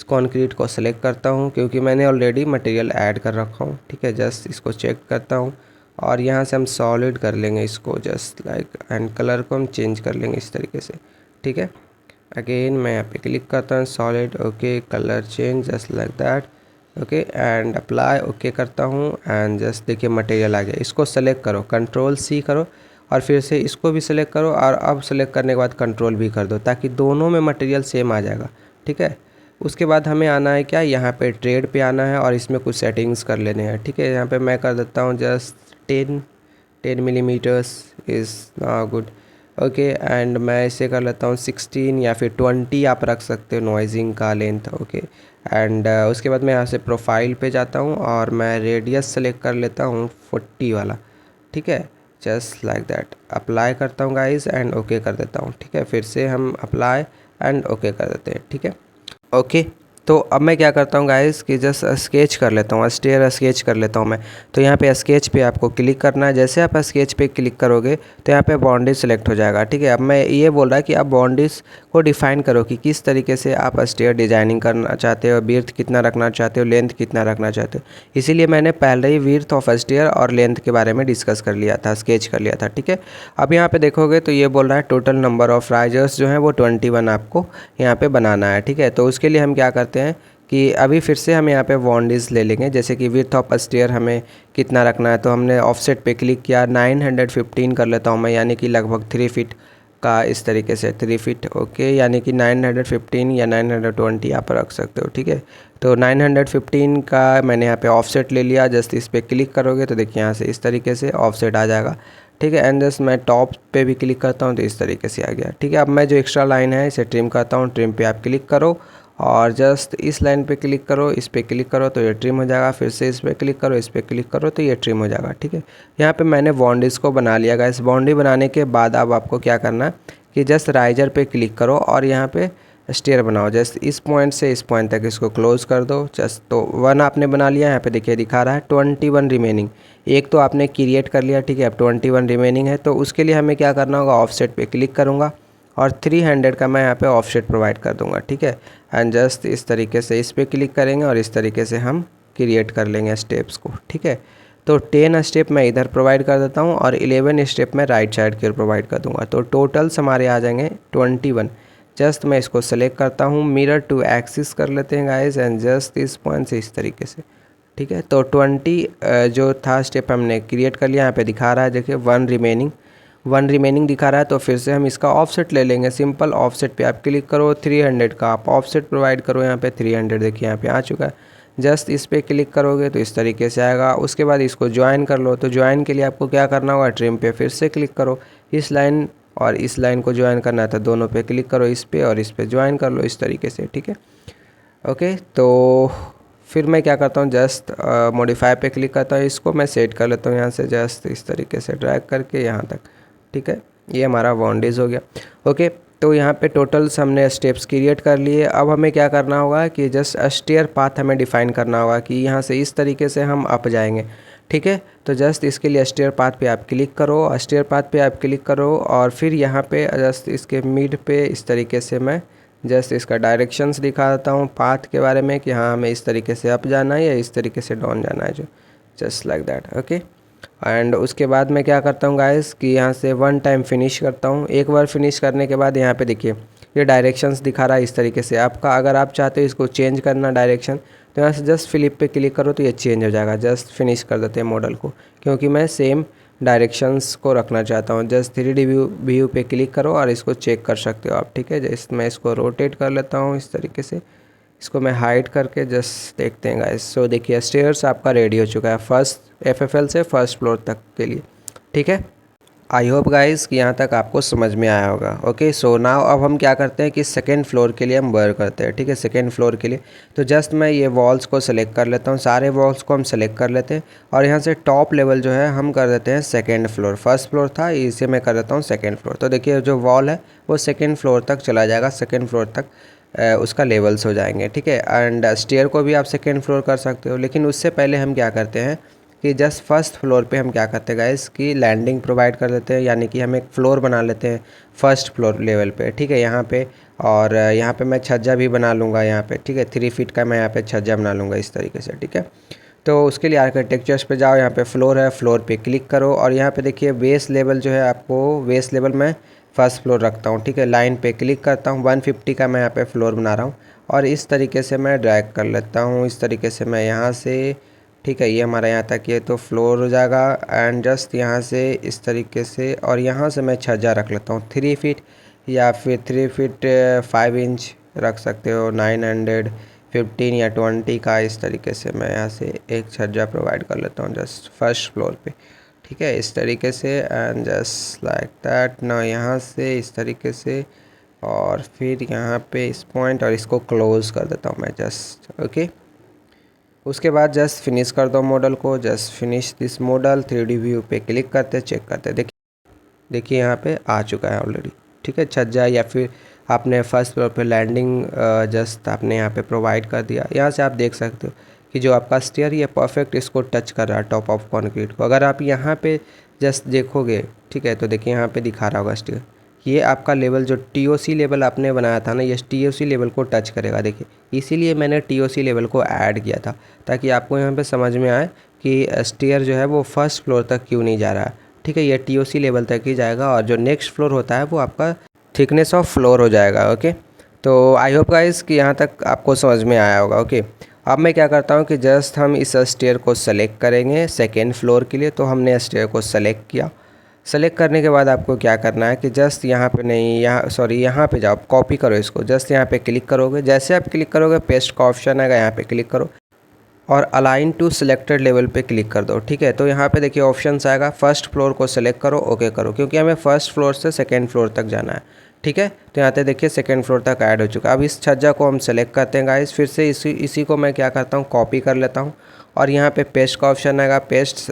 कॉन्क्रीट को सेलेक्ट करता हूँ क्योंकि मैंने ऑलरेडी मटेरियल ऐड कर रखा हूँ, ठीक है। जस्ट इसको चेक करता हूँ और यहाँ से हम सॉलिड कर लेंगे इसको, जस्ट लाइक, एंड कलर को हम चेंज कर लेंगे इस तरीके से, ठीक है। अगेन मैं यहाँ पे क्लिक करता हूँ solid, okay, colour change just like that, okay, and apply, okay करता हूँ एंड जस्ट देखिए मटेरियल आ गया। इसको सेलेक्ट करो, कंट्रोल सी करो और फिर से इसको भी सिलेक्ट करो और अब सेलेक्ट करने के बाद कंट्रोल भी कर दो ताकि दोनों में मटेरियल सेम आ जाएगा, ठीक है। उसके बाद हमें आना है क्या, यहाँ पे ट्रेड पे आना है और इसमें कुछ सेटिंग्स कर लेने हैं, ठीक है। यहाँ पे मैं कर देता हूँ just 10 millimetres is good, okay, and मैं इसे कर लेता हूँ 16 या फिर 20 आप रख सकते हो नॉइजिंग का लेंथ, ओके। एंड उसके बाद मैं यहाँ से प्रोफाइल पे जाता हूँ और मैं रेडियस सेलेक्ट कर लेता हूँ 40 वाला, ठीक है, जस्ट लाइक दैट। अप्लाई करता हूँ गाइस एंड ओके कर देता हूँ, ठीक है। फिर से हम अप्लाई एंड ओके कर देते हैं, ठीक है, ओके। तो अब मैं क्या करता हूँ गाइस कि जस्ट स्केच कर लेता हूँ, स्टेयर स्केच कर लेता हूँ मैं। तो यहाँ पे स्केच पे आपको क्लिक करना है। जैसे आप स्केच पे क्लिक करोगे तो यहाँ पे बाउंड्री सेलेक्ट हो जाएगा, ठीक है। अब मैं ये बोल रहा है कि आप बाउंड्रीज को डिफाइन करो कि किस तरीके से आप स्टेयर डिजाइनिंग करना चाहते हो, विड्थ कितना रखना चाहते हो, लेंथ कितना रखना चाहते हो। इसीलिए मैंने पहले ही विड्थ ऑफ स्टेयर और लेंथ के बारे में डिस्कस कर लिया था, स्केच कर लिया था, ठीक है। अब यहाँ पे देखोगे तो ये बोल रहा है टोटल नंबर ऑफ राइजर्स जो है वो 21 आपको यहाँ पे बनाना है, ठीक है। तो उसके लिए हम क्या करते हैं कि अभी फिर से हम यहाँ पे बाउंड्रीज ले लेंगे। जैसे कि विड्थ ऑफ स्टेयर हमें कितना रखना है, तो हमने ऑफसेट पे क्लिक किया, 915 कर लेता हूँ मैं, यानी कि लगभग 3 फीट का, इस तरीके से 3 फीट, ओके, यानी कि 915 या 920 आप रख सकते हो, ठीक है। तो 915 का मैंने यहाँ पे ऑफसेट ले लिया। जस्ट इस पर क्लिक करोगे तो देखिए यहाँ से इस तरीके से ऑफसेट आ जाएगा, ठीक है। एंड जस्ट मैं टॉप पे भी क्लिक करता हूँ तो इस तरीके से आ गया, ठीक है। अब मैं जो एक्स्ट्रा लाइन है इसे ट्रिम करता हूँ। ट्रिम पे आप क्लिक करो और जस्ट इस लाइन पे क्लिक करो, इस पे क्लिक करो तो ये ट्रिम हो जाएगा। फिर से इस पे क्लिक करो, इस पे क्लिक करो तो ये ट्रिम हो जाएगा, ठीक है। यहाँ पे मैंने बाउंड्रीज को बना लिया गाइस। बाउंड्री बनाने के बाद अब आपको क्या करना है कि जस्ट राइजर पे क्लिक करो और यहाँ पे स्टेयर बनाओ। जस्ट इस पॉइंट से इस पॉइंट तक इसको क्लोज कर दो। जस्ट तो 1 आपने बना लिया। यहाँ पे देखिए दिखा रहा है 21 रिमेनिंग। एक तो आपने क्रिएट कर लिया, ठीक है। अब 21 रिमेनिंग है, तो उसके लिए हमें क्या करना होगा, ऑफसेट पे क्लिक करूँगा और 300 का मैं यहाँ पे ऑफसेट प्रोवाइड कर दूंगा, ठीक है। एंड जस्ट इस तरीके से इस पे क्लिक करेंगे और इस तरीके से हम क्रिएट कर लेंगे स्टेप्स को, ठीक है। तो 10 स्टेप मैं इधर प्रोवाइड कर देता हूँ और 11 स्टेप मैं राइट साइड की ओर प्रोवाइड कर दूंगा। तो टोटल्स हमारे आ जाएंगे 21। जस्ट मैं इसको सेलेक्ट करता हूँ, मिरर टू एक्सिस कर लेते हैं गाइस एंड जस्ट इस पॉइंट से इस तरीके से, ठीक है। तो 20 जो था स्टेप हमने क्रिएट कर लिया। यहाँ पे दिखा रहा है देखिए 1 रिमेनिंग दिखा रहा है। तो फिर से हम इसका ऑफसेट ले लेंगे। सिंपल ऑफसेट पे आप क्लिक करो, 300 का आप ऑफसेट प्रोवाइड करो। यहाँ पे 300 देखिए यहाँ पे आ चुका है। जस्ट इस पे क्लिक करोगे तो इस तरीके से आएगा। उसके बाद इसको ज्वाइन कर लो। तो ज्वाइन के लिए आपको क्या करना होगा, ट्रिम पे फिर से क्लिक करो। इस लाइन और इस लाइन को ज्वाइन करना है तो दोनों पे क्लिक करो, इस पे और इस पे ज्वाइन कर लो इस तरीके से, ठीक है, ओके। तो फिर मैं क्या करता हूँ, जस्ट मॉडिफाई पे क्लिक करता हूँ। इसको मैं सेट कर लेता हूँ यहाँ से जस्ट इस तरीके से ड्रैग करके यहाँ तक, ठीक है। ये हमारा बाउंड्रीज हो गया, ओके। तो यहाँ पे टोटल्स हमने स्टेप्स क्रिएट कर लिए। अब हमें क्या करना होगा कि जस्ट स्टेयर पाथ हमें डिफाइन करना होगा कि यहाँ से इस तरीके से हम अप जाएंगे, ठीक है। तो जस्ट इसके लिए स्टेयर पाथ पे आप क्लिक करो, स्टेयर पाथ पे आप क्लिक करो और फिर यहाँ पे जस्ट इसके मिड पे इस तरीके से मैं जस्ट इसका डायरेक्शंस दिखा देता हूँ पाथ के बारे में कि हाँ हमें इस तरीके से अप जाना है या इस तरीके से डाउन जाना है, जो just like that, okay. And उसके बाद मैं क्या करता हूँ गाइस कि यहाँ से 1 टाइम फिनिश करता हूँ। एक बार फिनिश करने के बाद यहाँ पे देखिए ये डायरेक्शंस दिखा रहा है इस तरीके से। आपका अगर आप चाहते हो इसको चेंज करना डायरेक्शन, तो यहाँ से जस्ट फ्लिप पे क्लिक करो तो ये चेंज हो जाएगा। जस्ट फिनिश कर देते हैं मॉडल को, क्योंकि मैं सेम डायरेक्शंस को रखना चाहता हूँ। जस्ट 3D व्यू पे क्लिक करो और इसको चेक कर सकते हो आप, ठीक है। जस्ट मैं इसको रोटेट कर लेता हूँ इस तरीके से। इसको मैं हाइड करके जस्ट देखते हैं गाइस। सो देखिए स्टेयर्स आपका रेडी हो चुका है फर्स्ट FFL से फर्स्ट फ्लोर तक के लिए, ठीक है। आई होप गाइस कि यहाँ तक आपको समझ में आया होगा, ओके। सो नाउ अब हम क्या करते हैं कि सेकेंड फ्लोर के लिए हम वर्क करते हैं, ठीक है। सेकेंड फ्लोर के लिए तो जस्ट मैं ये वॉल्स को सेलेक्ट कर लेता हूँ, सारे वॉल्स को हम सेलेक्ट कर लेते हैं और यहाँ से टॉप लेवल जो है हम कर देते हैं सेकेंड फ्लोर। फर्स्ट फ्लोर था, इसे मैं कर देता हूँ सेकेंड फ्लोर। तो देखिए जो वॉल है वो सेकेंड फ्लोर तक चला जाएगा, सेकेंड फ्लोर तक उसका लेवल्स हो जाएंगे, ठीक है। एंड स्टेयर को भी आप सेकेंड फ्लोर कर सकते हो, लेकिन उससे पहले हम क्या करते हैं कि जस्ट फर्स्ट फ्लोर पे हम क्या करते हैं गाइस कि लैंडिंग प्रोवाइड कर देते हैं, यानी कि हम एक फ्लोर बना लेते हैं फर्स्ट फ्लोर लेवल पे, ठीक है, यहाँ पे। और यहाँ पे मैं छज्जा भी बना लूँगा यहाँ पे, ठीक है। 3 फीट का मैं यहाँ पे छज्जा बना लूँगा इस तरीके से, ठीक है। तो उसके लिए आर्किटेक्चर्स पे जाओ, यहाँ पे फ्लोर है, फ्लोर पे क्लिक करो और यहाँ पे देखिए बेस लेवल जो है आपको बेस लेवल मैं फर्स्ट फ्लोर रखता हूँ, ठीक है। लाइन पे क्लिक करता हूँ, 150 का मैं यहाँ पे फ्लोर बना रहा हूँ और इस तरीके से मैं ड्रैग कर लेता हूँ। इस तरीके से मैं यहाँ से, ठीक है, ये हमारा यहाँ तक ये तो फ्लोर हो जाएगा। एंड जस्ट यहाँ से इस तरीके से, और यहाँ से मैं छज्जा रख लेता हूँ 3 फीट या फिर 3 फीट 5 इंच रख सकते हो, 915 या 20 का। इस तरीके से मैं यहाँ से एक छज्जा प्रोवाइड कर लेता हूँ जस्ट फर्स्ट फ्लोर पे, ठीक है, इस तरीके से। एंड जस्ट लाइक दैट ना, यहाँ से इस तरीके से, और फिर यहाँ पे इस पॉइंट, और इसको क्लोज़ कर देता हूँ मैं जस्ट, ओके। उसके बाद जस्ट फिनिश कर दो मॉडल को, just finish this model. 3D view पे क्लिक करते चेक करते, देखिए यहाँ पे आ चुका है ऑलरेडी, ठीक है, छज्जा। या फिर आपने फर्स्ट फ्लोर पे लैंडिंग जस्ट आपने यहाँ पे प्रोवाइड कर दिया। यहाँ से आप देख सकते हो कि जो आपका स्टेयर ये परफेक्ट इसको टच कर रहा है टॉप ऑफ कंक्रीट को। अगर आप यहाँ पे जस्ट देखोगे, ठीक है, तो देखिए यहाँ पे दिखा रहा होगा स्टेयर, ये आपका लेवल जो TOC लेवल आपने बनाया था ना, ये TOC लेवल को टच करेगा। देखिए इसीलिए मैंने TOC लेवल को ऐड किया था, ताकि आपको यहाँ पे समझ में आए कि स्टेयर जो है वो फर्स्ट फ्लोर तक क्यों नहीं जा रहा है, ठीक है। ये TOC लेवल तक ही जाएगा और जो नेक्स्ट फ्लोर होता है वो आपका थिकनेस ऑफ फ्लोर हो जाएगा, ओके। तो आई होप गाइस कि यहाँ तक आपको समझ में आया होगा, ओके। अब मैं क्या करता हूँ कि जस्ट हम इस स्टेयर को सेलेक्ट करेंगे सेकेंड फ्लोर के लिए। तो हमने स्टेयर को सेलेक्ट किया। सेलेक्ट करने के बाद आपको क्या करना है कि जस्ट यहाँ पे नहीं, यहाँ सॉरी यहाँ पे जाओ, कॉपी करो इसको, जस्ट यहाँ पे क्लिक करोगे। जैसे आप क्लिक करोगे पेस्ट का ऑप्शन आएगा, यहाँ पे क्लिक करो और अलाइन टू सिलेक्टेड लेवल पे क्लिक कर दो, ठीक है। तो यहाँ पे देखिए ऑप्शंस आएगा, फर्स्ट फ्लोर को सिलेक्ट करो, ओके करो, क्योंकि हमें फर्स्ट फ्लोर से सेकंड फ्लोर तक जाना है, ठीक है। तो यहाँ पे देखिए सेकंड फ्लोर तक ऐड हो चुका। अब इस छज्जा को हम सेलेक्ट करते हैं गाइस, फिर से इसी को मैं क्या करता हूँ, कॉपी कर लेता हूँ और यहाँ पे पेस्ट का ऑप्शन आएगा, पेस्ट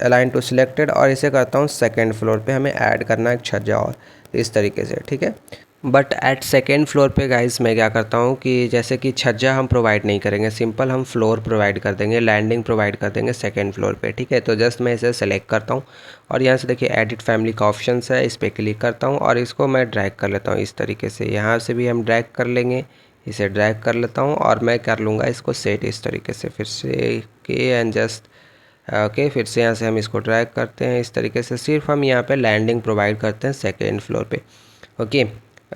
अलाइन टू सिलेक्टेड, और इसे करता हूँ सेकेंड फ्लोर पर हमें ऐड करना है एक छज्जा और, इस तरीके से, ठीक है। बट एट सेकेंड फ्लोर पे गाइस मैं क्या करता हूँ कि जैसे कि छज्जा हम प्रोवाइड नहीं करेंगे, सिंपल हम फ्लोर प्रोवाइड कर देंगे, लैंडिंग प्रोवाइड कर देंगे सेकेंड फ्लोर पे, ठीक है। तो जस्ट मैं इसे सेलेक्ट करता हूँ और यहाँ से देखिए एडिट फैमिली का ऑप्शन है, इस पर क्लिक करता हूँ और इसको मैं ड्रैग कर लेता हूँ इस तरीके से। यहाँ से भी हम ड्रैग कर लेंगे, इसे ड्रैग कर लेता हूँ और मैं कर लूँगा इसको सेट इस तरीके से, फिर से के एंड जस्ट ओके। फिर से यहाँ से हम इसको ड्रैग करते हैं इस तरीके से। सिर्फ हम यहाँ पे लैंडिंग प्रोवाइड करते हैं सेकेंड फ्लोर पे, ओके।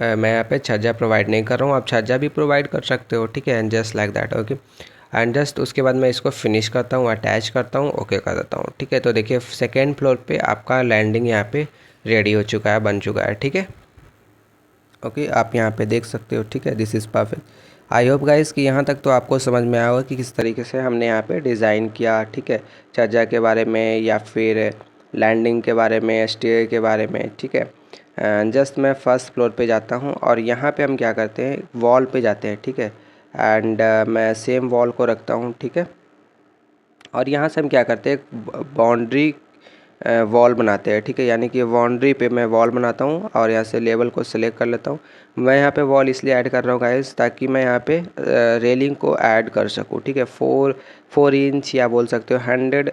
मैं यहाँ पे छज्जा प्रोवाइड नहीं कर रहा हूँ, आप छज्जा भी प्रोवाइड कर सकते हो, ठीक है, and just like that, okay. And just उसके बाद मैं इसको फिनिश करता हूँ, अटैच करता हूँ, ओके कर देता हूँ, ठीक है। तो देखिए सेकेंड फ्लोर पे आपका लैंडिंग यहाँ पे रेडी हो चुका है, बन चुका है, ठीक है, ओके। आप यहाँ पे देख सकते हो, ठीक है, this is perfect. I hope guys कि यहाँ तक तो आपको समझ में आया होगा कि किस तरीके से हमने यहाँ पे डिज़ाइन किया, ठीक है, छज्जा के बारे में या फिर लैंडिंग के बारे में, स्टेयर के बारे में, ठीक है। जस्ट मैं फर्स्ट फ्लोर पे जाता हूँ और यहाँ पे हम क्या करते हैं, वॉल पे जाते हैं, ठीक है। एंड मैं सेम वॉल को रखता हूँ, ठीक है। और यहाँ से हम क्या करते हैं, बाउंड्री वॉल बनाते हैं, ठीक है, यानी कि बाउंड्री पे मैं वॉल बनाता हूँ और यहाँ से लेवल को सिलेक्ट कर लेता हूँ। मैं यहाँ पे वॉल इसलिए ऐड कर रहा हूँ गाइस ताकि मैं यहाँ पे रेलिंग को ऐड कर सकूँ, ठीक है। 4 इंच या बोल सकते हो 100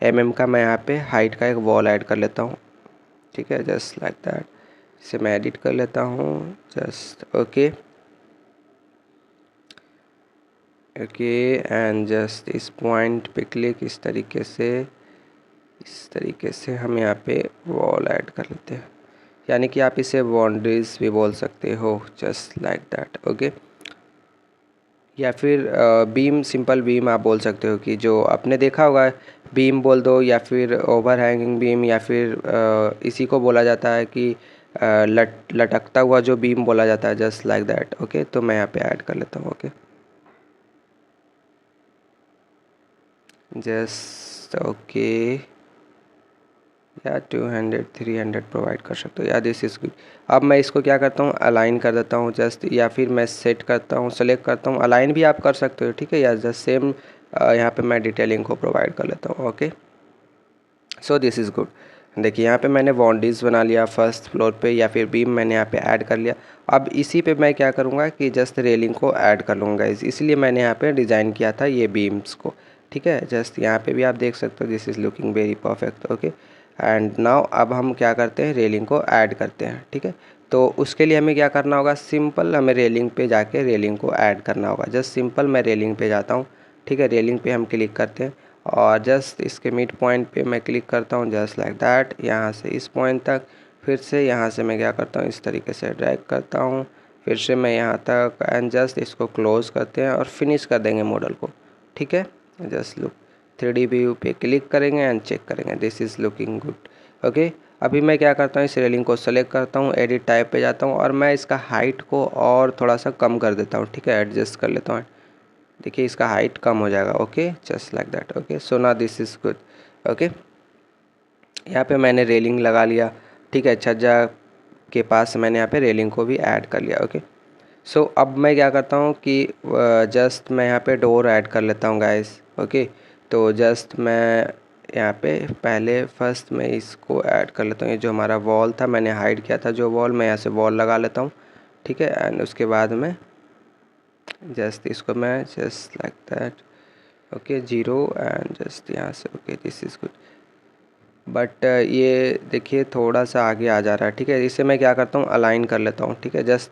mm का मैं यहाँ पे हाइट का एक वॉल ऐड कर लेता हूँ, ठीक है, जस्ट लाइक दैट। इसे मैं एडिट कर लेता हूँ just, okay okay. And just इस पॉइंट पे क्लिक, इस तरीके से हम यहाँ पे वॉल ऐड कर लेते हैं, यानी कि आप इसे बाउंड्रीज भी बोल सकते हो, जस्ट लाइक दैट, ओके। या फिर बीम, सिंपल बीम आप बोल सकते हो, कि जो आपने देखा होगा बीम बोल दो, या फिर ओवर हैंगिंग बीम, या फिर इसी को बोला जाता है कि लटकता हुआ जो बीम बोला जाता है, जस्ट लाइक दैट, ओके। तो मैं यहाँ पे ऐड कर लेता हूँ, ओके, जस्ट ओके। या 200 300 प्रोवाइड कर सकते हो, या दिस इज़ गुड। अब मैं इसको क्या करता हूँ, अलाइन कर देता हूँ जस्ट, या फिर मैं सेट करता हूँ, सेलेक्ट करता हूँ, अलाइन भी आप कर सकते हो, ठीक है, या जस्ट सेम यहाँ पे मैं डिटेलिंग को प्रोवाइड कर लेता हूँ, okay. So this is good. देखिए यहाँ पे मैंने बाउंड्रीज बना लिया फर्स्ट फ्लोर पे, या फिर बीम मैंने यहाँ पे ऐड कर लिया। अब इसी पे मैं क्या करूँगा कि जस्ट रेलिंग को ऐड कर लूँगा, इसलिए मैंने यहाँ पे डिज़ाइन किया था ये बीम्स को, ठीक है। जस्ट यहाँ पे भी आप देख सकते हो, this is looking very perfect, okay. And now अब हम क्या करते हैं, रेलिंग को ऐड करते हैं, ठीक है। तो उसके लिए हमें क्या करना होगा, सिंपल हमें रेलिंग पे जाके रेलिंग को ऐड करना होगा। जस्ट सिंपल मैं रेलिंग पे जाता हूँ, ठीक है, रेलिंग पे हम क्लिक करते हैं और जस्ट इसके मिड पॉइंट पे मैं क्लिक करता हूँ, जस्ट लाइक दैट। यहाँ से इस पॉइंट तक फिर से यहाँ से मैं क्या करता हूँ, इस तरीके से ड्रैग करता हूँ, फिर से मैं यहाँ तक एंड जस्ट इसको क्लोज करते हैं और फिनिश कर देंगे मॉडल को। ठीक है, जस्ट लुक 3D व्यू पे क्लिक करेंगे एंड चेक करेंगे, this is looking good. Okay, अभी मैं क्या करता हूँ, इस रेलिंग को सेलेक्ट करता हूँ, एडिट टाइप पे जाता हूँ और मैं इसका हाइट को और थोड़ा सा कम कर देता हूँ। ठीक है, एडजस्ट कर लेता हूँ, देखिए इसका हाइट कम हो जाएगा। Okay, just like that. Okay, so now this is good. Okay, यहाँ पे मैंने रेलिंग लगा लिया। ठीक है, छज्जा के पास मैंने यहाँ पे रेलिंग को भी ऐड कर लिया। ओके, सो अब मैं क्या करता हूँ कि जस्ट मैं यहाँ पे डोर ऐड कर लेता हूँ गाइस। ओके, तो जस्ट मैं यहाँ पे पहले फर्स्ट मैं इसको ऐड कर लेता हूँ। ये जो हमारा वॉल था, मैंने हाइड किया था जो वॉल, मैं यहाँ से वॉल लगा लेता हूँ। ठीक है, एंड उसके बाद में जस्ट इसको मैं just like that. Okay, 0 and just यहाँ से। Okay, this is good, but ये देखिए थोड़ा सा आगे आ जा रहा है। ठीक है, इसे मैं क्या करता हूँ, अलाइन कर लेता हूँ। ठीक है, जस्ट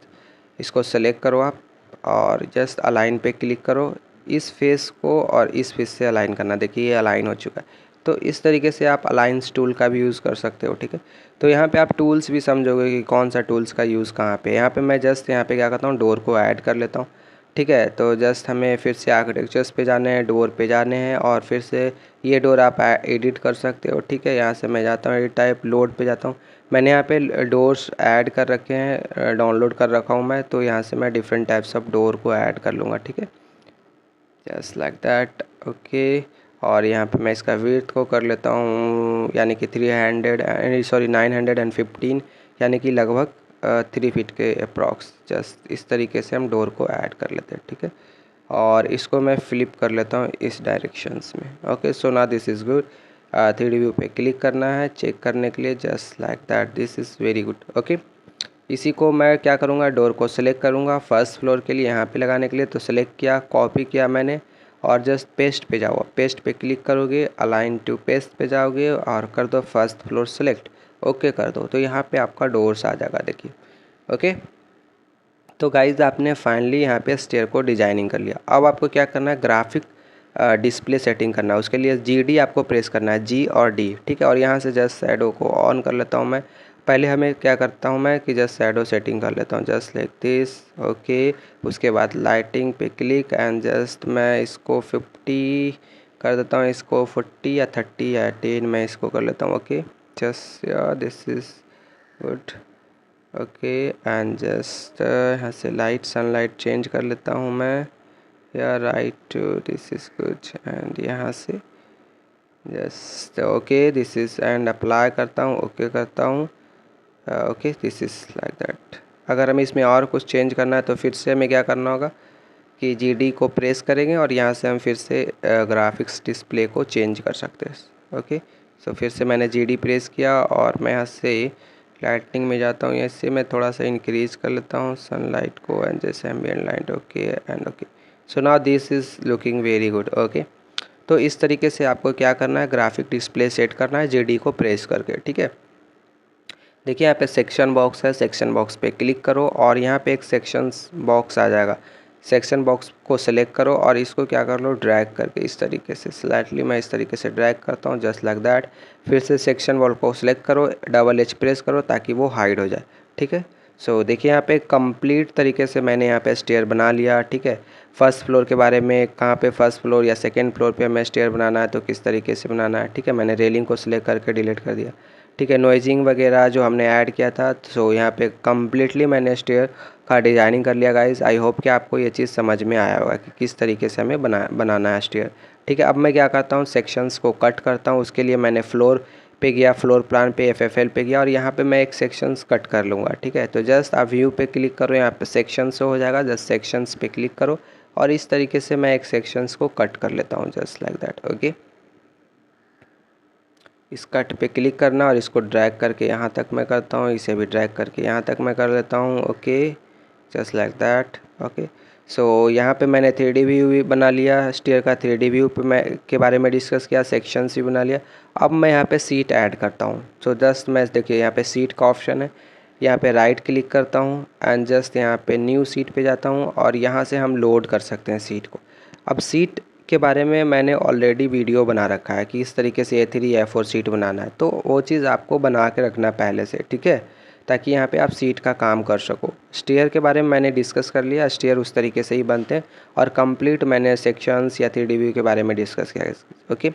इसको सेलेक्ट करो आप और जस्ट अलाइन पे क्लिक करो, इस फेस को और इस फेस से अलाइन करना। देखिए ये अलाइन हो चुका है। तो इस तरीके से आप अलाइंस टूल का भी यूज़ कर सकते हो। ठीक है, तो यहाँ पे आप टूल्स भी समझोगे कि कौन सा टूल्स का यूज़ कहाँ पे। यहाँ पे मैं जस्ट यहाँ पे क्या करता हूँ, डोर को ऐड कर लेता हूँ। ठीक है, तो जस्ट हमें फिर से आर्किटेक्चर्स पे जाने हैं, डोर पे जाने हैं और फिर से ये डोर आप एडिट कर सकते हो। ठीक है, यहाँ से मैं जाता हूँ एडिट टाइप, लोड पे जाता हूँ। मैंने यहाँ पे डोर्स ऐड कर रखे हैं, डाउनलोड कर रखा हूँ मैं, तो यहाँ से मैं डिफरेंट टाइप्स ऑफ डोर को ऐड कर लूँगा। ठीक है, जस्ट लाइक दैट। ओके, और यहाँ पे मैं इसका विड्थ को कर लेता हूँ, यानी कि 915, यानी कि लगभग 3 फीट के अप्रॉक्स। जस्ट इस तरीके से हम डोर को ऐड कर लेते हैं। ठीक है, और इसको मैं फ्लिप कर लेता हूँ इस डायरेक्शंस में। ओके, सो ना this is good. 3D view पे क्लिक करना है चेक करने के लिए, just like that, this is very good. Okay, इसी को मैं क्या करूँगा, डोर को सिलेक्ट करूँगा फर्स्ट फ्लोर के लिए, यहाँ पे लगाने के लिए। तो सिलेक्ट किया, कॉपी किया मैंने और जस्ट पेस्ट पे जाओ, पेस्ट पे क्लिक करोगे, अलाइन टू पेस्ट पे जाओगे और कर दो फर्स्ट फ्लोर सेलेक्ट। ओके कर दो, तो यहाँ पे आपका डोर्स आ जाएगा। देखिए, ओके, तो गाइज़ आपने फाइनली यहाँ पे स्टेयर को डिजाइनिंग कर लिया। अब आपको क्या करना है, ग्राफिक डिस्प्ले सेटिंग करना है। उसके लिए GD आपको प्रेस करना है, G और D। ठीक है, और यहाँ से जस्ट शैडो को ऑन कर लेता हूँ मैं। पहले हमें क्या करता हूँ मैं कि जस्ट शैडो सेटिंग कर लेता हूँ, जस्ट लाइक दिस। ओके, उसके बाद लाइटिंग पे क्लिक एंड जस्ट मैं इसको 50 कर देता हूँ, इसको 40 या 30 या 10 मैं इसको कर लेता हूँ। Okay, just this is good. Okay, and just यहाँ से लाइट सनलाइट चेंज कर लेता हूँ मैं, या right, this is good. And यहाँ से just okay, this is and apply करता हूँ, ओके करता हूँ। Okay, this is like that. अगर हमें इसमें और कुछ चेंज करना है तो फिर से हमें क्या करना होगा कि GD को प्रेस करेंगे और यहाँ से हम फिर से ग्राफिक्स डिस्प्ले को चेंज कर सकते हैं। ओके, सो फिर से मैंने GD प्रेस किया और मैं यहाँ से लाइटिंग में जाता हूँ, इससे मैं थोड़ा सा इंक्रीज कर लेता हूँ सनलाइट को एंड जैसे ambient light. Okay and okay, so now this is looking very good. Okay, तो इस तरीके से आपको क्या करना है, ग्राफिक डिस्प्ले सेट करना है GD को प्रेस करके। ठीक है, देखिए यहाँ पे सेक्शन बॉक्स है, सेक्शन बॉक्स पे क्लिक करो और यहाँ पे एक सेक्शंस बॉक्स आ जाएगा। सेक्शन बॉक्स को सिलेक्ट करो और इसको क्या कर लो, ड्रैग करके इस तरीके से स्लाइटली मैं इस तरीके से ड्रैग करता हूँ, जस्ट लाइक दैट। फिर से सेक्शन वॉल को सिलेक्ट करो, डबल H प्रेस करो ताकि वो हाइड हो जाए। ठीक है, सो देखिए यहाँ पे कंप्लीट तरीके से मैंने यहाँ पे स्टेयर बना लिया। ठीक है, फर्स्ट फ्लोर के बारे में, कहाँ पे फर्स्ट फ्लोर या सेकेंड फ्लोर पे हमें स्टेयर बनाना है तो किस तरीके से बनाना है। ठीक है, मैंने रेलिंग को सिलेक्ट करके डिलीट कर दिया। ठीक है, नॉइजिंग वगैरह जो हमने ऐड किया था, सो यहाँ पे कम्प्लीटली मैंने स्टेयर का डिज़ाइनिंग कर लिया गाइस। आई होप कि आपको ये चीज़ समझ में आया होगा कि किस तरीके से हमें बनाना है स्टेयर। ठीक है, अब मैं क्या करता हूँ, सेक्शंस को कट करता हूँ। उसके लिए मैंने फ्लोर पे गया, फ्लोर प्लान पे FFL पे गया और यहाँ पे मैं एक सेक्शंस कट कर लूँगा। ठीक है, तो जस्ट आप व्यू पे क्लिक करो, यहाँ पे सेक्शन हो जाएगा, जस्ट सेक्शंस पे क्लिक करो और इस तरीके से मैं एक सेक्शंस को कट कर लेता हूँ, जस्ट लाइक दैट। ओके, इस कट पे क्लिक करना और इसको ड्रैग करके यहाँ तक मैं करता हूँ, इसे भी ड्रैग करके यहाँ तक मैं कर लेता हूँ। Okay, just like that. Okay, so यहाँ पे मैंने 3D व्यू भी बना लिया, स्टेयर का 3D व्यू पे मैं के बारे में डिस्कस किया, सेक्शंस भी बना लिया। अब मैं यहाँ पे सीट ऐड करता हूँ। सो जस्ट मैं देखिए यहाँ पे सीट का ऑप्शन है, यहाँ पे राइट क्लिक करता हूँ एंड जस्ट यहाँ पे न्यू सीट पे जाता हूँ और यहाँ से हम लोड कर सकते हैं सीट को। अब सीट के बारे में मैंने ऑलरेडी वीडियो बना रखा है कि इस तरीके से A3 A4 शीट बनाना है, तो वो चीज़ आपको बना के रखना पहले से, ठीक है, ताकि यहाँ पे आप शीट का काम कर सको। स्टेयर के बारे में मैंने डिस्कस कर लिया, स्टेयर उस तरीके से ही बनते हैं, और कंप्लीट मैंने सेक्शंस या 3D व्यू के बारे में डिस्कस किया। ओके,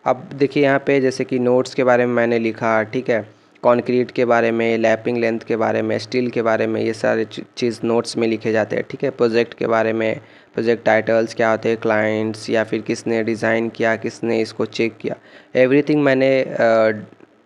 अब देखिए यहाँ पे जैसे कि नोट्स के बारे में मैंने लिखा, ठीक है, कंक्रीट के बारे में, लैपिंग लेंथ के बारे में, स्टील के बारे में, ये सारे चीज़ नोट्स में लिखे जाते हैं, ठीक है। प्रोजेक्ट के बारे में, प्रोजेक्ट टाइटल्स क्या होते हैं, क्लाइंट्स या फिर किसने डिज़ाइन किया, किसने इसको चेक किया, एवरीथिंग मैंने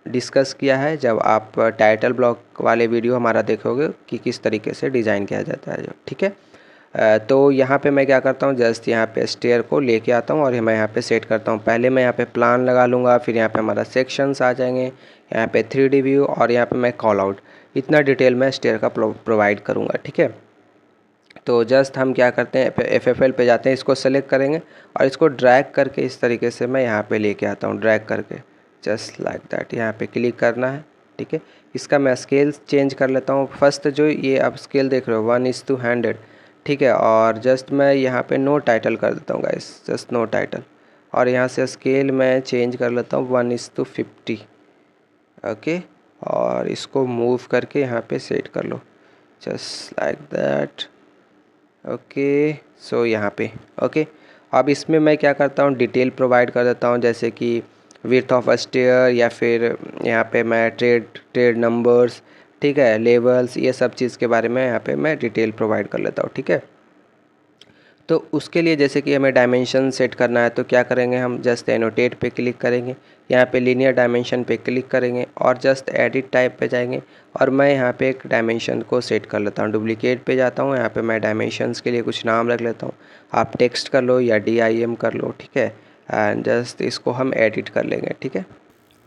डिस्कस किया है जब आप टाइटल ब्लॉक वाले वीडियो हमारा देखोगे कि किस तरीके से डिज़ाइन किया जाता है जो, ठीक है। तो यहाँ पे मैं क्या करता हूँ, जस्ट यहाँ पे स्टेयर को लेके आता हूँ और मैं यहाँ पे सेट करता हूँ। पहले मैं यहाँ पे प्लान लगा लूँगा, फिर यहाँ पे हमारा सेक्शंस आ जाएंगे, यहाँ पे 3D व्यू, और यहाँ पे मैं कॉल आउट, इतना डिटेल मैं स्टेयर का प्रोवाइड करूँगा, ठीक है। तो जस्ट हम क्या करते हैं, FFL पे जाते हैं, इसको सेलेक्ट करेंगे और इसको ड्रैग करके इस तरीके से मैं यहाँ पे लेके आता हूँ, ड्रैग करके जस्ट लाइक दैट। यहाँ पे क्लिक करना है, ठीक है। इसका मैं स्केल चेंज कर लेता हूँ। फर्स्ट जो ये आप स्केल देख रहे हो 1:100, ठीक है, और जस्ट मैं यहाँ पे नो टाइटल कर देता हूँ गाइस, जस्ट नो टाइटल, और यहाँ से स्केल मैं चेंज कर लेता हूँ 1:50, ओके, और इसको मूव करके यहाँ पे सेट कर लो just like that, okay. So यहाँ पे ओके, अब इसमें मैं क्या करता हूँ, डिटेल प्रोवाइड कर देता हूँ, जैसे कि विड्थ ऑफ स्टेयर, या फिर यहाँ पे मैं ट्रेड नंबर्स, ठीक है, लेवल्स, ये सब चीज़ के बारे में यहाँ पे मैं डिटेल प्रोवाइड कर लेता हूँ, ठीक है। तो उसके लिए जैसे कि हमें डायमेंशन सेट करना है, तो क्या करेंगे, हम जस्ट एनोटेट पे क्लिक करेंगे, यहाँ पे लीनियर डायमेंशन पे क्लिक करेंगे और जस्ट एडिट टाइप पे जाएंगे, और मैं यहाँ पे एक डायमेंशन को सेट कर लेता हूँ। डुप्लीकेट पे जाता हूँ, यहाँ पे मैं डायमेंशंस के लिए कुछ नाम रख लेता हूँ, आप टेक्स्ट कर लो या DIM कर लो, ठीक है, एंड जस्ट इसको हम एडिट कर लेंगे, ठीक है।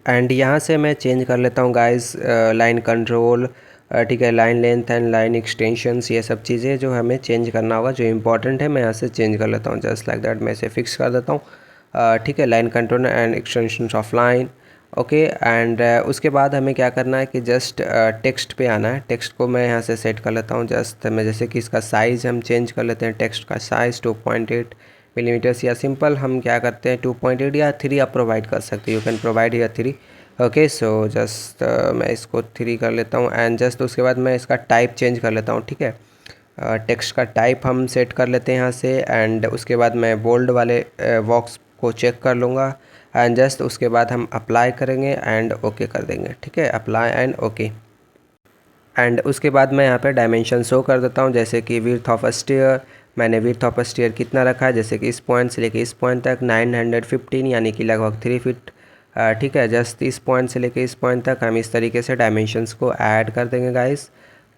एंड यहाँ से मैं चेंज कर लेता हूँ गाइस लाइन कंट्रोल, ठीक है, line length and line extensions, ये सब चीज़ें जो हमें चेंज करना होगा, जो इंपॉर्टेंट है, मैं यहाँ से चेंज कर लेता हूँ जस्ट लाइक दैट। मैं इसे फिक्स कर देता हूँ, ठीक है, line control and extensions of line, okay. And उसके बाद हमें क्या करना है कि जस्ट टेक्स्ट पे आना है। टेक्स्ट को मैं यहाँ से सेट कर लेता हूँ, जस्ट मैं जैसे कि इसका साइज़ हम चेंज कर लेते हैं, टेक्स्ट का साइज़ 2.8 मिलीमीटर्स, या सिंपल हम क्या करते हैं 2.8 या 3 आप प्रोवाइड कर सकते हैं, यू कैन प्रोवाइड या 3, ओके। सो जस्ट मैं इसको 3 कर लेता हूँ, एंड जस्ट उसके बाद मैं इसका टाइप चेंज कर लेता हूँ, ठीक है। टेक्स्ट का टाइप हम सेट कर लेते हैं यहाँ से, एंड उसके बाद मैं बोल्ड वाले बॉक्स को चेक कर लूँगा, एंड जस्ट उसके बाद हम अप्लाई करेंगे एंड ओके कर देंगे, ठीक है, अप्लाई एंड ओके। एंड उसके बाद मैं यहाँ पे डायमेंशन शो कर देता हूँ, जैसे कि विड्थ ऑफ स्टेयर, मैंने विड्थ ऑफ स्टेयर कितना रखा है, जैसे कि इस पॉइंट से लेके इस पॉइंट तक 915, यानी कि लगभग 3 फीट, ठीक है। जस्ट इस पॉइंट से लेके इस पॉइंट तक हम इस तरीके से डायमेंशंस को ऐड कर देंगे गाइस,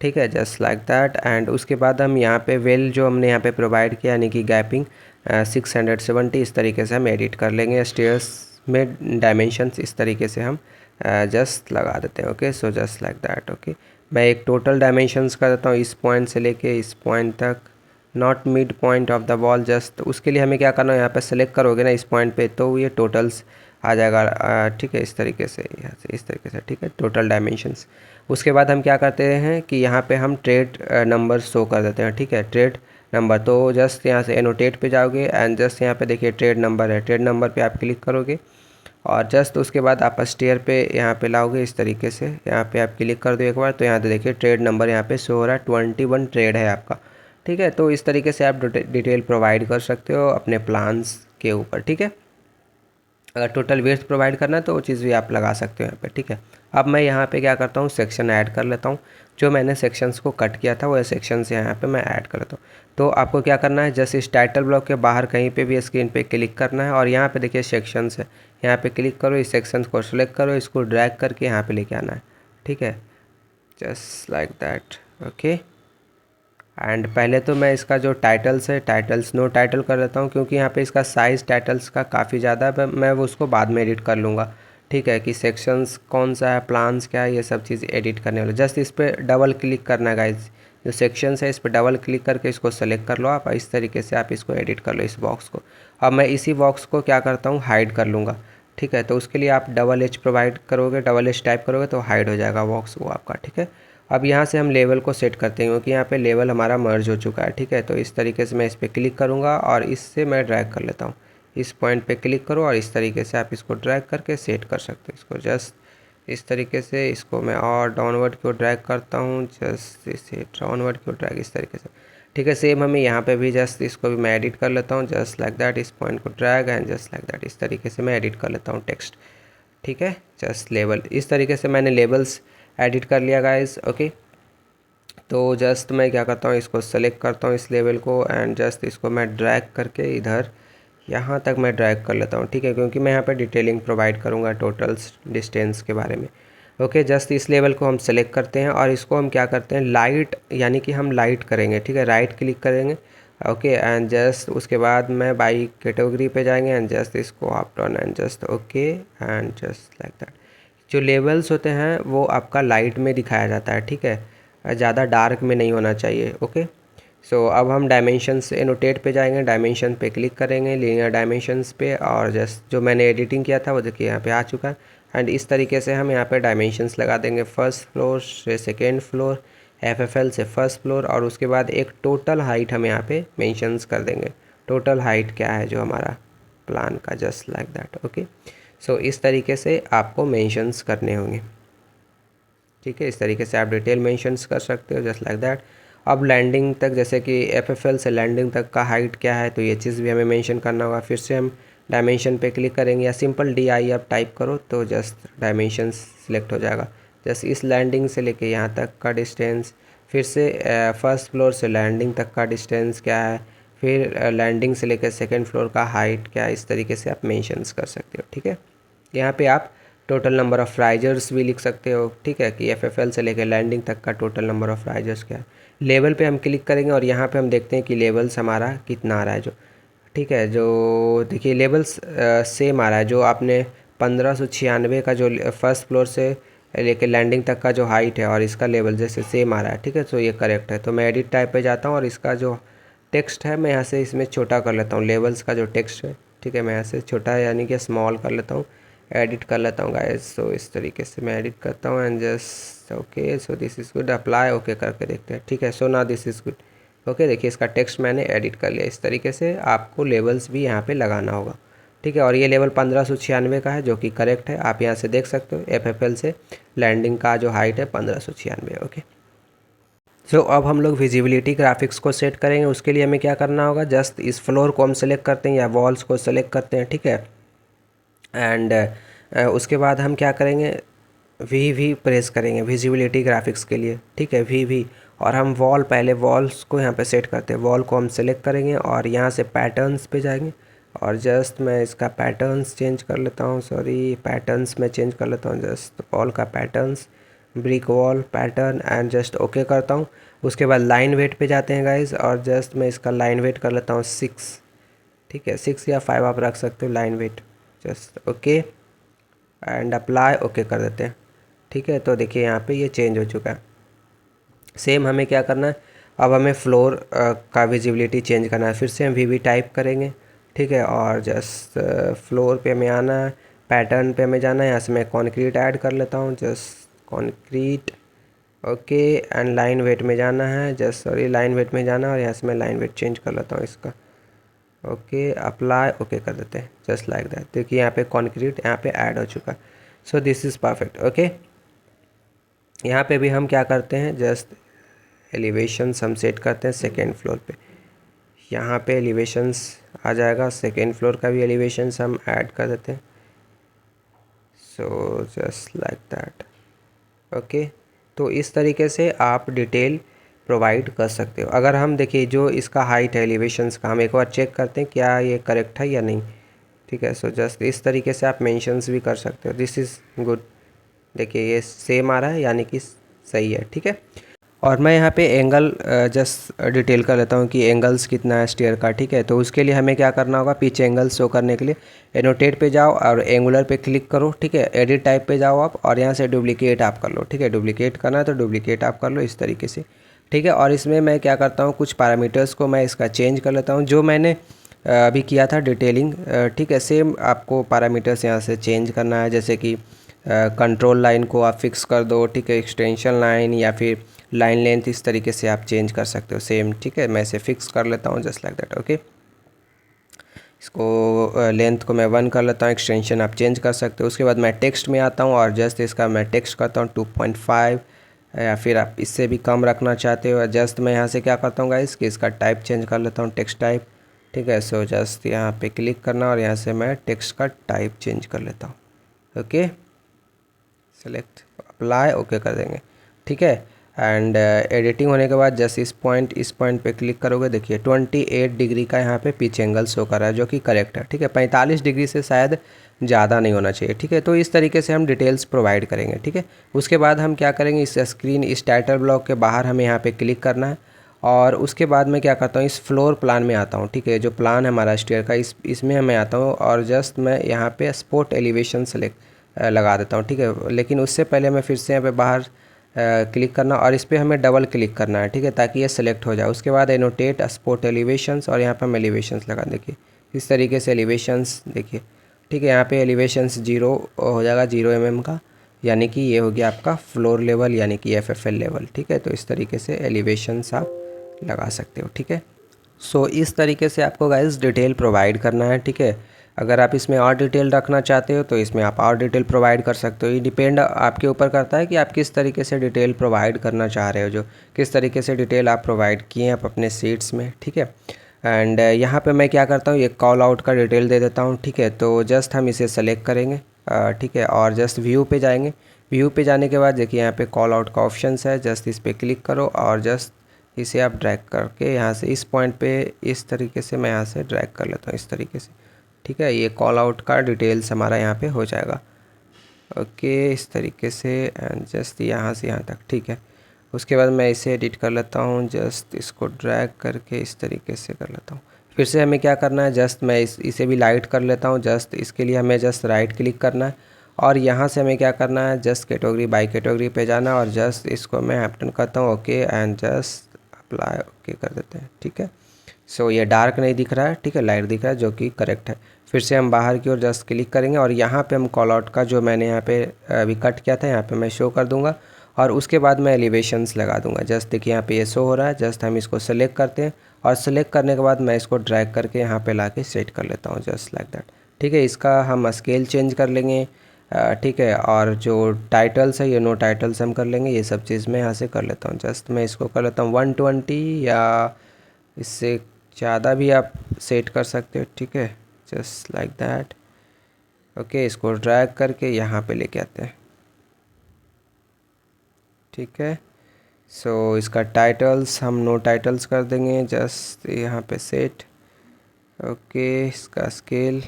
ठीक है, जस्ट लाइक दैट। एंड उसके बाद हम यहाँ पे वेल जो हमने यहाँ पे प्रोवाइड किया, यानी कि गैपिंग 670, इस तरीके से हम एडिट कर लेंगे। स्टेयर्स में डायमेंशंस इस तरीके से हम जस्ट लगा देते हैं, okay. So just like that, okay. मैं एक टोटल डायमेंशंस कर देता हूँ इस पॉइंट से लेके इस पॉइंट तक, not mid point of the wall, just उसके लिए हमें क्या करना है, यहाँ पे सेलेक्ट करोगे ना इस पॉइंट पे, तो ये टोटल्स आ जाएगा, ठीक है, इस तरीके से, यहाँ से इस तरीके से, ठीक है, टोटल डायमेंशंस। उसके बाद हम क्या करते हैं कि यहाँ पे हम ट्रेड नंबर शो कर देते हैं, ठीक है, ट्रेड नंबर। तो जस्ट यहाँ से एनोटेट पे जाओगे एंड जस्ट यहाँ पे देखिए ट्रेड नंबर है, ट्रेड नंबर पे आप क्लिक करोगे और जस्ट उसके बाद आप स्टेयर पे यहाँ पे लाओगे इस तरीके से, यहाँ पे आप क्लिक कर दो एक बार, तो यहाँ पे देखिए ट्रेड नंबर यहाँ पे शो हो रहा है, 21 ट्रेड है आपका, ठीक है। तो इस तरीके से आप डिटेल प्रोवाइड कर सकते हो अपने प्लान्स के ऊपर, ठीक है। अगर टोटल वेट्स प्रोवाइड करना है तो वो चीज़ भी आप लगा सकते हो यहाँ पे, ठीक है। अब मैं यहाँ पे क्या करता हूँ, सेक्शन ऐड कर लेता हूँ। जो मैंने सेक्शंस को कट किया था वो सेक्शंस यहाँ पे मैं ऐड कर लेता हूँ। तो आपको क्या करना है, जस्ट इस टाइटल ब्लॉक के बाहर कहीं पे भी स्क्रीन पे क्लिक करना है और यहाँ पे देखिए सेक्शंस है, यहाँ पे क्लिक करो, इस सेक्शंस को सिलेक्ट करो, इसको ड्रैग करके यहाँ पे लेके आना है, ठीक है, just like that, okay. And पहले तो मैं इसका जो टाइटल्स है, टाइटल्स नो टाइटल कर लेता हूँ, क्योंकि यहाँ पे इसका साइज़ टाइटल्स का काफ़ी ज़्यादा है, मैं वो उसको बाद में एडिट कर लूँगा, ठीक है, कि सेक्शंस कौन सा है, प्लान्स क्या है, ये सब चीज़ एडिट करने वाले। जस्ट इस पर डबल क्लिक करना है गाइज, जो सेक्शंस है इस पर डबल क्लिक करके इसको सेलेक्ट कर लो आप, इस तरीके से आप इसको एडिट कर लो इस बॉक्स को। अब मैं इसी बॉक्स को क्या करता हूँ, हाइड कर लूँगा, ठीक है। तो उसके लिए आप डबल एच प्रोवाइड करोगे, डबल एच टाइप करोगे तो हाइड हो जाएगा बॉक्स वो आपका, ठीक है। अब यहाँ से हम लेवल को सेट करते हैं, क्योंकि यहाँ पे लेवल हमारा मर्ज हो चुका है, ठीक है। तो इस तरीके से मैं इस पर क्लिक करूँगा और इससे मैं ड्रैग कर लेता हूँ, इस पॉइंट पे क्लिक करो और इस तरीके से आप इसको ड्रैग करके सेट कर सकते हो। इसको जस्ट इस तरीके से इसको मैं और डाउनवर्ड की ओर ड्रैग करता हूँ, जस्ट इसे डाउनवर्ड की ओर ड्रैग इस तरीके से, ठीक है। सेम हमें यहाँ पे भी जस्ट इसको भी मैं एडिट कर लेता हूँ, जस्ट लाइक दैट, इस पॉइंट को drag and just like that, इस तरीके से मैं एडिट कर लेता हूँ टेक्स्ट, ठीक है। जस्ट लेबल, इस तरीके से मैंने लेबल्स एडिट कर लिया गाइस, ओके। तो जस्ट मैं क्या करता हूँ, इसको सेलेक्ट करता हूँ इस लेवल को एंड जस्ट इसको मैं ड्रैग करके इधर यहाँ तक मैं ड्रैग कर लेता हूँ, ठीक है, क्योंकि मैं यहाँ पे डिटेलिंग प्रोवाइड करूँगा टोटल डिस्टेंस के बारे में, ओके। जस्ट इस लेवल को हम सेलेक्ट करते हैं और इसको हम क्या करते हैं, लाइट, यानी कि हम लाइट करेंगे, ठीक है, राइट क्लिक करेंगे, ओके। एंड जस्ट उसके बाद मैं बाई कैटेगरी पे जाएंगे एंड जस्ट इसको up down and just okay and just like that. जो लेवल्स होते हैं वो आपका लाइट में दिखाया जाता है, ठीक है, ज़्यादा डार्क में नहीं होना चाहिए, ओके। सो अब हम डायमेंशंस एनोटेट पे जाएंगे, डायमेंशन पे क्लिक करेंगे, लीनियर डायमेंशंस पे, और जस्ट जो मैंने एडिटिंग किया था वो देखिए यहाँ पे आ चुका है। एंड इस तरीके से हम यहाँ पे डायमेंशंस लगा देंगे, फर्स्ट फ्लोर से सेकेंड फ्लोर, FFL से फर्स्ट फ्लोर, और उसके बाद एक टोटल हाइट हम यहाँ पे मेंशंस कर देंगे, टोटल हाइट क्या है जो हमारा प्लान का, जस्ट लाइक दैट, ओके। सो इस तरीके से आपको मेंशंस करने होंगे, ठीक है। इस तरीके से आप डिटेल मेंशंस कर सकते हो, जस्ट लाइक दैट। अब लैंडिंग तक, जैसे कि FFL से लैंडिंग तक का हाइट क्या है, तो ये चीज़ भी हमें मेंशन करना होगा। फिर से हम डायमेंशन पे क्लिक करेंगे या सिंपल DI आप टाइप करो तो जस्ट डायमेंशन सिलेक्ट हो जाएगा। जस्ट इस लैंडिंग से लेके यहाँ तक का डिस्टेंस, फिर से फर्स्ट फ्लोर से लैंडिंग तक का डिस्टेंस क्या है, फिर लैंडिंग से लेकर सेकेंड फ्लोर का हाइट क्या है, इस तरीके से आप मेंशंस कर सकते हो, ठीक है। यहाँ पे आप टोटल नंबर ऑफ़ राइजर्स भी लिख सकते हो, ठीक है, कि FFL से लेकर लैंडिंग तक का टोटल नंबर ऑफ़ राइजर्स क्या है। लेवल पे हम क्लिक करेंगे और यहाँ पे हम देखते हैं कि लेवल्स हमारा कितना आ रहा है, जो ठीक है, जो देखिए लेवल्स सेम आ रहा है, जो आपने 1596 का जो फर्स्ट फ्लोर से लेकर लैंडिंग तक का जो हाइट है और इसका लेवल जैसे सेम आ रहा है, ठीक है। तो ये करेक्ट है। तो मैं एडिट टाइप पे जाता हूँ और इसका जो टेक्स्ट है मैं यहाँ से इसमें छोटा कर लेता हूँ, लेवल्स का जो टेक्स्ट है, ठीक है, मैं यहाँ से छोटा यानी कि स्मॉल कर लेता हूँ, एडिट कर लेता हूँ गाइस। सो इस तरीके से मैं एडिट करता हूँ and just okay, so this is good, apply okay करके देखते हैं, ठीक है। सो ना दिस इज़ गुड, ओके। देखिए इसका टेक्स्ट मैंने एडिट कर लिया। इस तरीके से आपको लेवल्स भी यहाँ पे लगाना होगा, ठीक है। और ये लेवल 1596 का है जो कि करेक्ट है, आप यहाँ से देख सकते हो। FFL से लैंडिंग का जो हाइट है 1596, ओके। सो अब हम लोग विजिबिलिटी ग्राफिक्स को सेट करेंगे। उसके लिए हमें क्या करना होगा, जस्ट इस फ्लोर को हम सेलेक्ट करते हैं या वॉल्स को सेलेक्ट करते हैं, ठीक है। एंड उसके बाद हम क्या करेंगे, VV प्रेस करेंगे विजिबिलिटी ग्राफिक्स के लिए, ठीक है, VV। और हम वॉल, पहले वॉल्स को यहाँ पे सेट करते हैं, वॉल को हम सेलेक्ट करेंगे और यहाँ से पैटर्न्स पे जाएंगे और जस्ट मैं इसका पैटर्न्स चेंज कर लेता हूँ, सॉरी पैटर्न्स में चेंज कर लेता हूँ, जस्ट वॉल का patterns, brick wall pattern and just okay करता हूँ। उसके बाद लाइन वेट पे जाते हैं गाइज और जस्ट मैं इसका लाइन वेट कर लेता हूँ 6, ठीक है, 6 या 5 आप रख सकते हो line weight, just okay and apply okay कर देते हैं, ठीक है। तो देखिए यहाँ पे ये चेंज हो चुका है। सेम हमें क्या करना है, अब हमें फ्लोर का विजिबिलिटी चेंज करना है। फिर से हम VV टाइप करेंगे, ठीक है, और जस्ट फ्लोर पे हमें आना है, पैटर्न पे हमें जाना है, यहाँ से मैं कॉन्क्रीट ऐड कर लेता हूँ, just concrete okay and line weight में जाना है, जस्ट सॉरी लाइन वेट में जाना है और यहाँ से मैं लाइन वेट चेंज कर लेता हूँ इसका, ओके अप्लाई ओके कर देते हैं, जस्ट लाइक दैट। देखिए यहाँ पे कॉन्क्रीट यहाँ पे ऐड हो चुका है। So this is perfect, okay. यहाँ पे भी हम क्या करते हैं, जस्ट एलिवेशंस हम सेट करते हैं सेकेंड फ्लोर पे। यहाँ पे एलिवेशंस आ जाएगा, सेकेंड फ्लोर का भी एलिवेशंस हम ऐड कर देते हैं। So just like that, okay. तो इस तरीके से आप डिटेल प्रोवाइड कर सकते हो। अगर हम देखिए जो इसका हाइट है एलिवेशंस का, हम एक बार चेक करते हैं क्या ये करेक्ट है या नहीं, ठीक है। सो जस्ट इस तरीके से आप मेंशंस भी कर सकते हो, दिस इज़ गुड। देखिए ये सेम आ रहा है यानी कि सही है, ठीक है। और मैं यहाँ पे एंगल जस्ट डिटेल कर लेता हूँ कि एंगल्स कितना है स्टेयर का, ठीक है। तो उसके लिए हमें क्या करना होगा, पीछे एंगल शो करने के लिए एनोटेट पे जाओ और एंगुलर पे क्लिक करो, ठीक है। एडिट टाइप पे जाओ आप और यहाँ से डुप्लीकेट आप कर लो, ठीक है। डुप्लीकेट करना है तो डुप्लीकेट आप कर लो इस तरीके से, ठीक है। और इसमें मैं क्या करता हूँ, कुछ पैरामीटर्स को मैं इसका चेंज कर लेता हूँ, जो मैंने अभी किया था डिटेलिंग, ठीक है। सेम आपको पैरामीटर्स यहाँ से चेंज करना है, जैसे कि कंट्रोल लाइन को आप फिक्स कर दो, ठीक है। एक्सटेंशन लाइन या फिर लाइन लेंथ, इस तरीके से आप चेंज कर सकते हो सेम, ठीक है। मैं इसे फिक्स कर लेता हूँ जस्ट लाइक दैट, ओके। इसको लेंथ को मैं 1 कर लेता हूँ, एक्सटेंशन आप चेंज कर सकते हो। उसके बाद मैं टेक्स्ट में आता हूँ और जस्ट इसका मैं टेक्स्ट करता हूँ 2.5, या फिर आप इससे भी कम रखना चाहते हो। जस्ट मैं यहाँ से क्या करता हूँ गाइस कि इसका टाइप चेंज कर लेता हूँ, टेक्स्ट टाइप, ठीक है। सो जस्ट यहाँ पे क्लिक करना और यहाँ से मैं टेक्स्ट का टाइप चेंज कर लेता हूँ। ओके, सेलेक्ट, अप्लाई, ओके कर देंगे, ठीक है। एंड एडिटिंग होने के बाद जस्ट इस पॉइंट पे क्लिक करोगे, देखिए 28 डिग्री का यहाँ पे पिच एंगल शो कर रहा है, जो कि करेक्ट है, ठीक है। 45 डिग्री से शायद ज़्यादा नहीं होना चाहिए, ठीक है। तो इस तरीके से हम डिटेल्स प्रोवाइड करेंगे, ठीक है। उसके बाद हम क्या करेंगे, इस टाइटल ब्लॉक के बाहर हमें यहाँ पे क्लिक करना है और उसके बाद मैं क्या करता हूँ, इस फ्लोर प्लान में आता हूँ, ठीक है। जो प्लान है हमारा स्टेयर का, इसमें मैं आता हूँ और जस्ट मैं यहाँ पे स्पॉट एलिवेशन सेलेक्ट लगा देता हूँ, ठीक है। लेकिन उससे पहले मैं फिर से यहाँ पे बाहर क्लिक करना और इस पर हमें डबल क्लिक करना है, ठीक है, ताकि ये सिलेक्ट हो जाए। उसके बाद एनोटेट स्पॉट एलिवेशंस और यहाँ पे हम एलिवेशंस लगा, देखिए इस तरीके से एलिवेशंस, देखिए, ठीक है। यहाँ पे एलिवेशंस 0 हो जाएगा, 0 mm का, यानी कि ये हो गया आपका फ्लोर लेवल, यानी कि FFL लेवल, ठीक है। तो इस तरीके से एलिवेशंस आप लगा सकते हो, ठीक है। सो इस तरीके से आपको गाइस डिटेल प्रोवाइड करना है, ठीक है। अगर आप इसमें और डिटेल रखना चाहते हो तो इसमें आप और डिटेल प्रोवाइड कर सकते हो। ये डिपेंड आपके ऊपर करता है कि आप किस तरीके से डिटेल प्रोवाइड करना चाह रहे हो, जो किस तरीके से डिटेल आप प्रोवाइड किए हैं आप अपने शीट्स में, ठीक है। एंड यहाँ पे मैं क्या करता हूँ, एक कॉल आउट का डिटेल दे देता हूँ, ठीक है। तो जस्ट हम इसे सेलेक्ट करेंगे, ठीक है, और जस्ट व्यू पे जाएंगे। व्यू पे जाने के बाद देखिए यहाँ पे कॉल आउट का ऑप्शन है, जस्ट इस पर क्लिक करो और जस्ट इसे आप ड्रैग करके यहाँ से इस पॉइंट पे इस तरीके से मैं यहाँ से ड्रैग कर लेता हूँ, इस तरीके से, ठीक है। ये कॉल आउट का डिटेल्स हमारा यहाँ पे हो जाएगा, ओके, इस तरीके से एंड जस्ट यहाँ से यहाँ तक, ठीक है। उसके बाद मैं इसे एडिट कर लेता हूँ, जस्ट इसको ड्रैग करके इस तरीके से कर लेता हूँ। फिर से हमें क्या करना है, जस्ट मैं इसे भी लाइट कर लेता हूँ। जस्ट इसके लिए हमें जस्ट राइट क्लिक करना है और यहाँ से हमें क्या करना है, जस्ट कैटेगरी बाय कैटेगरी पे जाना और जस्ट इसको मैं हैप्टन करता हूँ, okay, and just apply, okay कर देते हैं, ठीक है। सो ये डार्क नहीं दिख रहा है, ठीक है, लाइट दिख रहा है, जो कि करेक्ट है। फिर से हम बाहर की ओर जस्ट क्लिक करेंगे और यहाँ पे हम कॉल आउट का जो मैंने यहाँ पे अभी कट किया था यहाँ पे मैं शो कर दूंगा और उसके बाद मैं एलिवेशंस लगा दूंगा। जस्ट देखिए यहाँ पे ये शो हो रहा है। जस्ट हम इसको सेलेक्ट करते हैं और सेलेक्ट करने के बाद मैं इसको ड्रैग करके यहाँ पे ला के सेट कर लेता हूँ, जस्ट लाइक दैट, ठीक है। इसका हम स्केल चेंज कर लेंगे, ठीक है। और जो टाइटल्स है ये नो टाइटल्स हम कर लेंगे, ये सब चीज़ मैं यहाँ से कर लेता हूँ। जस्ट मैं इसको कर लेता हूँ 120 या इससे ज़्यादा भी आप सेट कर सकते हो, ठीक है, जस्ट लाइक दैट, ओके। इसको ड्रैग करके यहाँ पे लेके आते हैं, ठीक है। सो इसका टाइटल्स हम नो टाइटल्स कर देंगे, जस्ट यहाँ पे सेट, ओके। इसका स्केल,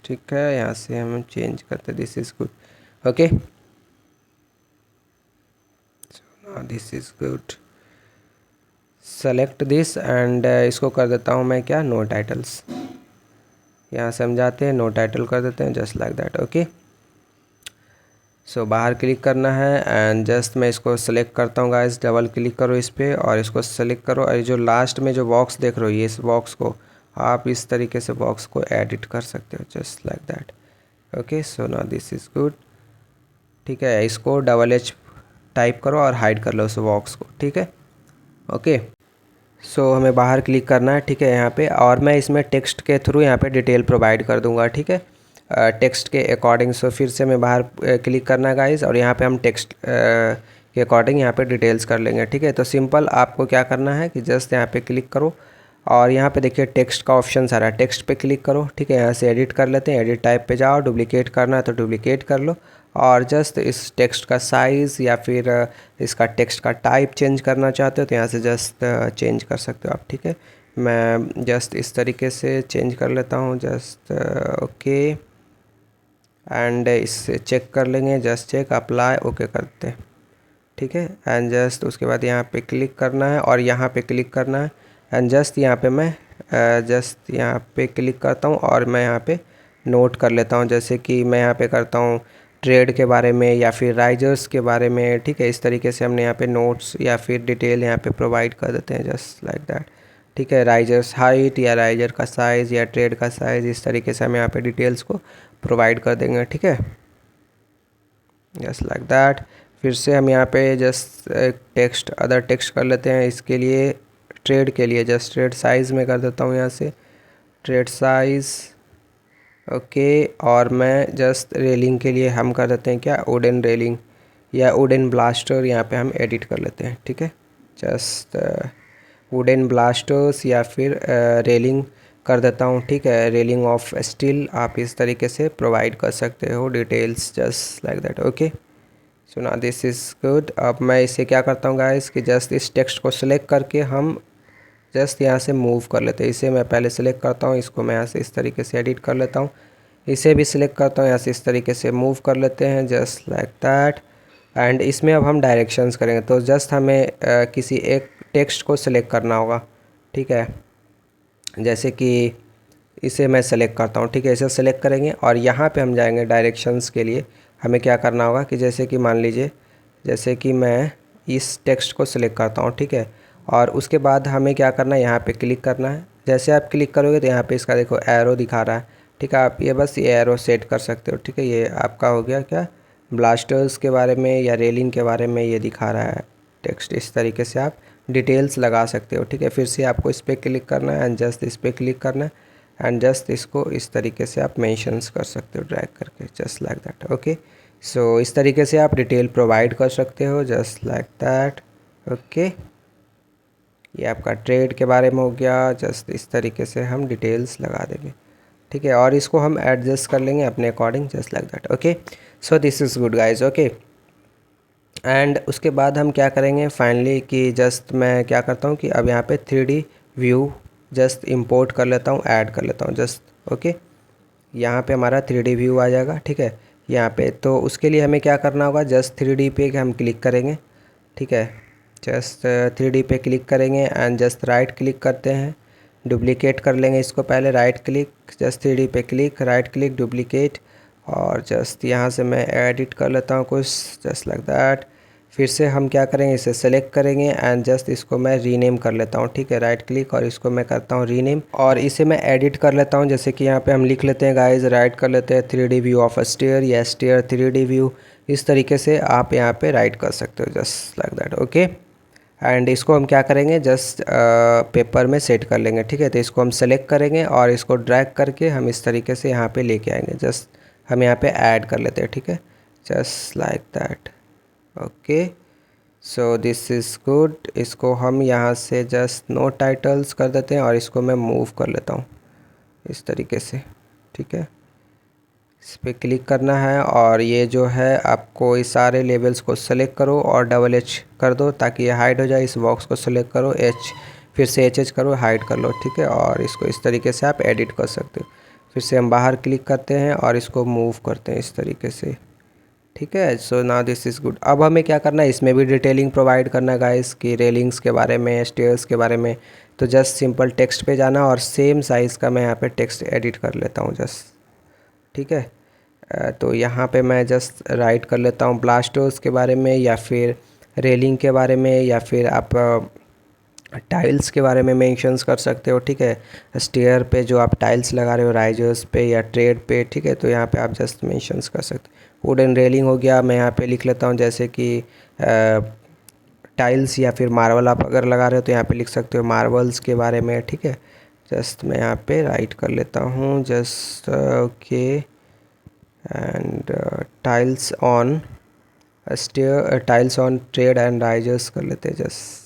ठीक है, यहाँ से हम चेंज करते हैं, this is good, okay, this is good, select this and इसको कर देता हूँ मैं क्या, नो टाइटल्स। यहाँ से हम जाते हैं नो टाइटल कर देते हैं, जस्ट लाइक दैट, ओके। सो बाहर क्लिक करना है एंड जस्ट मैं इसको सेलेक्ट करता हूँ गाइस, डबल क्लिक करो इस पर और इसको सेलेक्ट करो और जो लास्ट में जो बॉक्स देख रहे हो ये इस बॉक्स को आप इस तरीके से बॉक्स को एडिट कर सकते हो, just like that, okay. So now this is good, ठीक है। इसको डबल H टाइप करो और हाइड कर लो उस बॉक्स को, ठीक है, ओके। सो हमें बाहर क्लिक करना है, ठीक है, यहाँ पे, और मैं इसमें टेक्स्ट के थ्रू यहाँ पे डिटेल प्रोवाइड कर दूंगा, ठीक है, टेक्स्ट के अकॉर्डिंग। सो फिर से मैं बाहर क्लिक करना है गाइस और यहाँ पे हम टेक्स्ट के अकॉर्डिंग यहाँ पे डिटेल्स कर लेंगे, ठीक है। तो सिंपल आपको क्या करना है कि जस्ट यहाँ पे क्लिक करो और यहाँ पे देखिए टेक्स्ट का ऑप्शन आ रहा है, टेक्स्ट पे क्लिक करो, ठीक है। यहाँ से एडिट कर लेते हैं, एडिट टाइप पे जाओ, डुप्लीकेट करना है तो डुप्लीकेट कर लो और जस्ट इस टेक्स्ट का साइज़ या फिर इसका टेक्स्ट का टाइप चेंज करना चाहते हो तो यहाँ से जस्ट चेंज कर सकते हो आप, ठीक है। मैं जस्ट इस तरीके से चेंज कर लेता हूँ, जस्ट ओके, एंड इससे चेक कर लेंगे, जस्ट चेक, अप्लाई, ओके करते हैं, ठीक है। एंड जस्ट उसके बाद यहाँ पे क्लिक करना है और यहाँ पे क्लिक करना है एंड जस्ट यहाँ पे मैं जस्ट यहाँ पे क्लिक करता हूँ और मैं यहाँ पे नोट कर लेता हूँ, जैसे कि मैं यहाँ पे करता हूँ ट्रेड के बारे में या फिर राइजर्स के बारे में, ठीक है। इस तरीके से हमने यहाँ पे नोट्स या फिर डिटेल यहाँ पे प्रोवाइड कर देते हैं, जस्ट लाइक दैट, ठीक है। राइजर्स हाइट या राइजर का साइज़ या ट्रेड का साइज़, इस तरीके से हम यहाँ पे डिटेल्स को प्रोवाइड कर देंगे, ठीक है, जस्ट लाइक दैट। फिर से हम यहाँ पे जस्ट टेक्स्ट अदर टेक्स्ट कर लेते हैं। इसके लिए ट्रेड के लिए जस्ट ट्रेड साइज़ में कर देता हूँ, यहाँ से ट्रेड साइज़, ओके। और मैं जस्ट रेलिंग के लिए हम कर देते हैं क्या, वुडन रेलिंग या वुडन ब्लास्टर यहाँ पे हम एडिट कर लेते हैं, ठीक है। जस्ट वुडन ब्लास्टर्स या फिर रेलिंग कर देता हूँ, ठीक है। रेलिंग ऑफ स्टील आप इस तरीके से प्रोवाइड कर सकते हो details just like that. Okay, so ना दिस इज़ गुड। अब मैं इसे क्या करता हूँ गाइस कि जस्ट इस टेक्स्ट को सिलेक्ट करके हम जस्ट यहाँ से मूव कर लेते हैं। इसे मैं पहले सेलेक्ट करता हूँ, इसको मैं यहाँ से इस तरीके से एडिट कर लेता हूँ। इसे भी सिलेक्ट करता हूँ, यहाँ से इस तरीके से मूव कर लेते हैं जस्ट लाइक दैट। एंड इसमें अब हम डायरेक्शंस करेंगे, तो जस्ट हमें किसी एक टेक्स्ट को सिलेक्ट करना होगा, ठीक है। जैसे कि इसे मैं सेलेक्ट करता हूँ, ठीक है। इसे सेलेक्ट करेंगे और यहाँ पे हम जाएंगे डायरेक्शंस के लिए। हमें क्या करना होगा कि जैसे कि मान लीजिए, जैसे कि मैं इस टेक्स्ट को सिलेक्ट करता हूँ, ठीक है। और उसके बाद हमें क्या करना है, यहाँ पे क्लिक करना है। जैसे आप क्लिक करोगे तो यहाँ पे इसका देखो एरो दिखा रहा है, ठीक है। आप ये बस ये एरो सेट कर सकते हो, ठीक है। ये आपका हो गया क्या, ब्लास्टर्स के बारे में या रेलिंग के बारे में ये दिखा रहा है टेक्स्ट। इस तरीके से आप डिटेल्स लगा सकते हो, ठीक है। फिर से आपको इस पर क्लिक करना है एंड जस्ट इस पर क्लिक करना है एंड जस्ट इसको इस तरीके से आप मेंशंस कर सकते हो ड्रैग करके जस्ट लाइक दैट। ओके, सो इस तरीके से आप डिटेल प्रोवाइड कर सकते हो जस्ट लाइक दैट। ओके, ये आपका ट्रेड के बारे में हो गया। जस्ट इस तरीके से हम डिटेल्स लगा देंगे, ठीक है। और इसको हम एडजस्ट कर लेंगे अपने according just like that. Okay, so this is good guys. Okay, and उसके बाद हम क्या करेंगे फाइनली कि जस्ट मैं क्या करता हूँ कि अब यहाँ पे 3D व्यू जस्ट इंपोर्ट कर लेता हूँ, ऐड कर लेता हूँ जस्ट। ओके, यहाँ पे हमारा 3D व्यू आ जाएगा, ठीक है। यहाँ पे तो उसके लिए हमें क्या करना होगा, जस्ट 3D पे हम क्लिक करेंगे, ठीक है। जस्ट 3D पे क्लिक करेंगे एंड जस्ट राइट क्लिक करते हैं, डुप्लीकेट कर लेंगे इसको पहले। राइट क्लिक, जस्ट 3D पे क्लिक, राइट क्लिक, डुप्लीकेट। और जस्ट यहाँ से मैं एडिट कर लेता हूँ कुछ जस्ट लाइक दैट। फिर से हम क्या करेंगे, इसे सेलेक्ट करेंगे एंड जस्ट इसको मैं रीनेम कर लेता हूँ, ठीक है। राइट क्लिक और इसको मैं करता हूँ रीनेम और इसे मैं एडिट कर लेता हूँ। जैसे कि यहाँ पे हम लिख लेते हैं गाइस, राइट कर लेते हैं 3D view of a stair या स्टेयर 3D व्यू। इस तरीके से आप यहाँ पे राइट कर सकते हो just like that. Okay, and इसको हम क्या करेंगे, जस्ट पेपर में सेट कर लेंगे, ठीक है। तो इसको हम सेलेक्ट करेंगे और इसको ड्रैग करके हम इस तरीके से यहाँ पे लेके आएंगे। जस्ट हम यहाँ पे ऐड कर लेते हैं, ठीक है, just like that. Okay, so this is good. इसको हम यहाँ से जस्ट नो टाइटल्स कर देते हैं और इसको मैं मूव कर लेता हूँ इस तरीके से, ठीक है। इस पर क्लिक करना है और ये जो है आपको इस सारे लेवल्स को सेलेक्ट करो और डबल एच कर दो ताकि ये हाइड हो जाए। इस बॉक्स को सेलेक्ट करो, एच फिर से एच करो, हाइड कर लो, ठीक है। और इसको इस तरीके से आप एडिट कर सकते हो। फिर से हम बाहर क्लिक करते हैं और इसको मूव करते हैं इस तरीके से, ठीक है। सो नाउ दिस इज़ गुड। अब हमें क्या करना है, इसमें भी डिटेलिंग प्रोवाइड करना है गाइस कि रेलिंग्स के बारे में, स्टेयर्स के बारे में। तो जस्ट सिंपल टेक्स्ट पे जाना और सेम साइज़ का मैं यहाँ पे टेक्स्ट एडिट कर लेता हूँ जस्ट, ठीक है। तो यहाँ पे मैं जस्ट राइट कर लेता हूँ ब्लास्टर्स के बारे में या फिर रेलिंग के बारे में या फिर आप टाइल्स के बारे में मेंशंस कर सकते हो, ठीक है। स्टेयर पे जो आप टाइल्स लगा रहे हो राइजर्स पे या ट्रेड पे, ठीक है। तो यहाँ पे आप जस्ट मेंशंस कर सकते हो। वुडन रेलिंग हो गया, मैं यहाँ पे लिख लेता हूँ जैसे कि टाइल्स या फिर मार्बल आप अगर लगा रहे हो तो यहाँ पे लिख सकते हो मार्बल्स के बारे में, ठीक है। जस्ट मैं यहाँ पे राइट कर लेता हूँ just okay. And tiles on stair, tiles on tread and risers कर लेते हैं जस्ट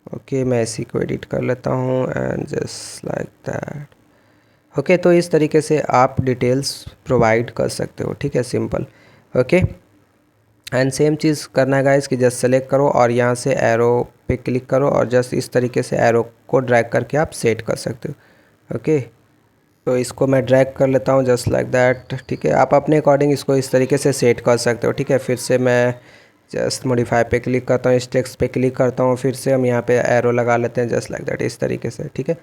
ओके। मैं इसी को एडिट कर लेता हूँ and just like that. Okay, तो इस तरीके से आप डिटेल्स प्रोवाइड कर सकते हो, ठीक है, सिंपल। ओके, एंड सेम चीज़ करना है गाइस कि जस्ट सेलेक्ट करो और यहाँ से एरो पे क्लिक करो और जस्ट इस तरीके से एरो को ड्रैग करके आप सेट कर सकते हो। ओके, तो इसको मैं ड्रैग कर लेता हूँ जस्ट लाइक दैट, ठीक है। आप अपने अकॉर्डिंग इसको इस तरीके से सेट कर सकते हो, ठीक है। फिर से मैं जस्ट मॉडिफाई पे क्लिक करता हूँ, इस टेक्स्ट पे क्लिक करता हूँ, फिर से हम यहाँ पे एरो लगा लेते हैं जस्ट लाइक दैट इस तरीके से, ठीक है।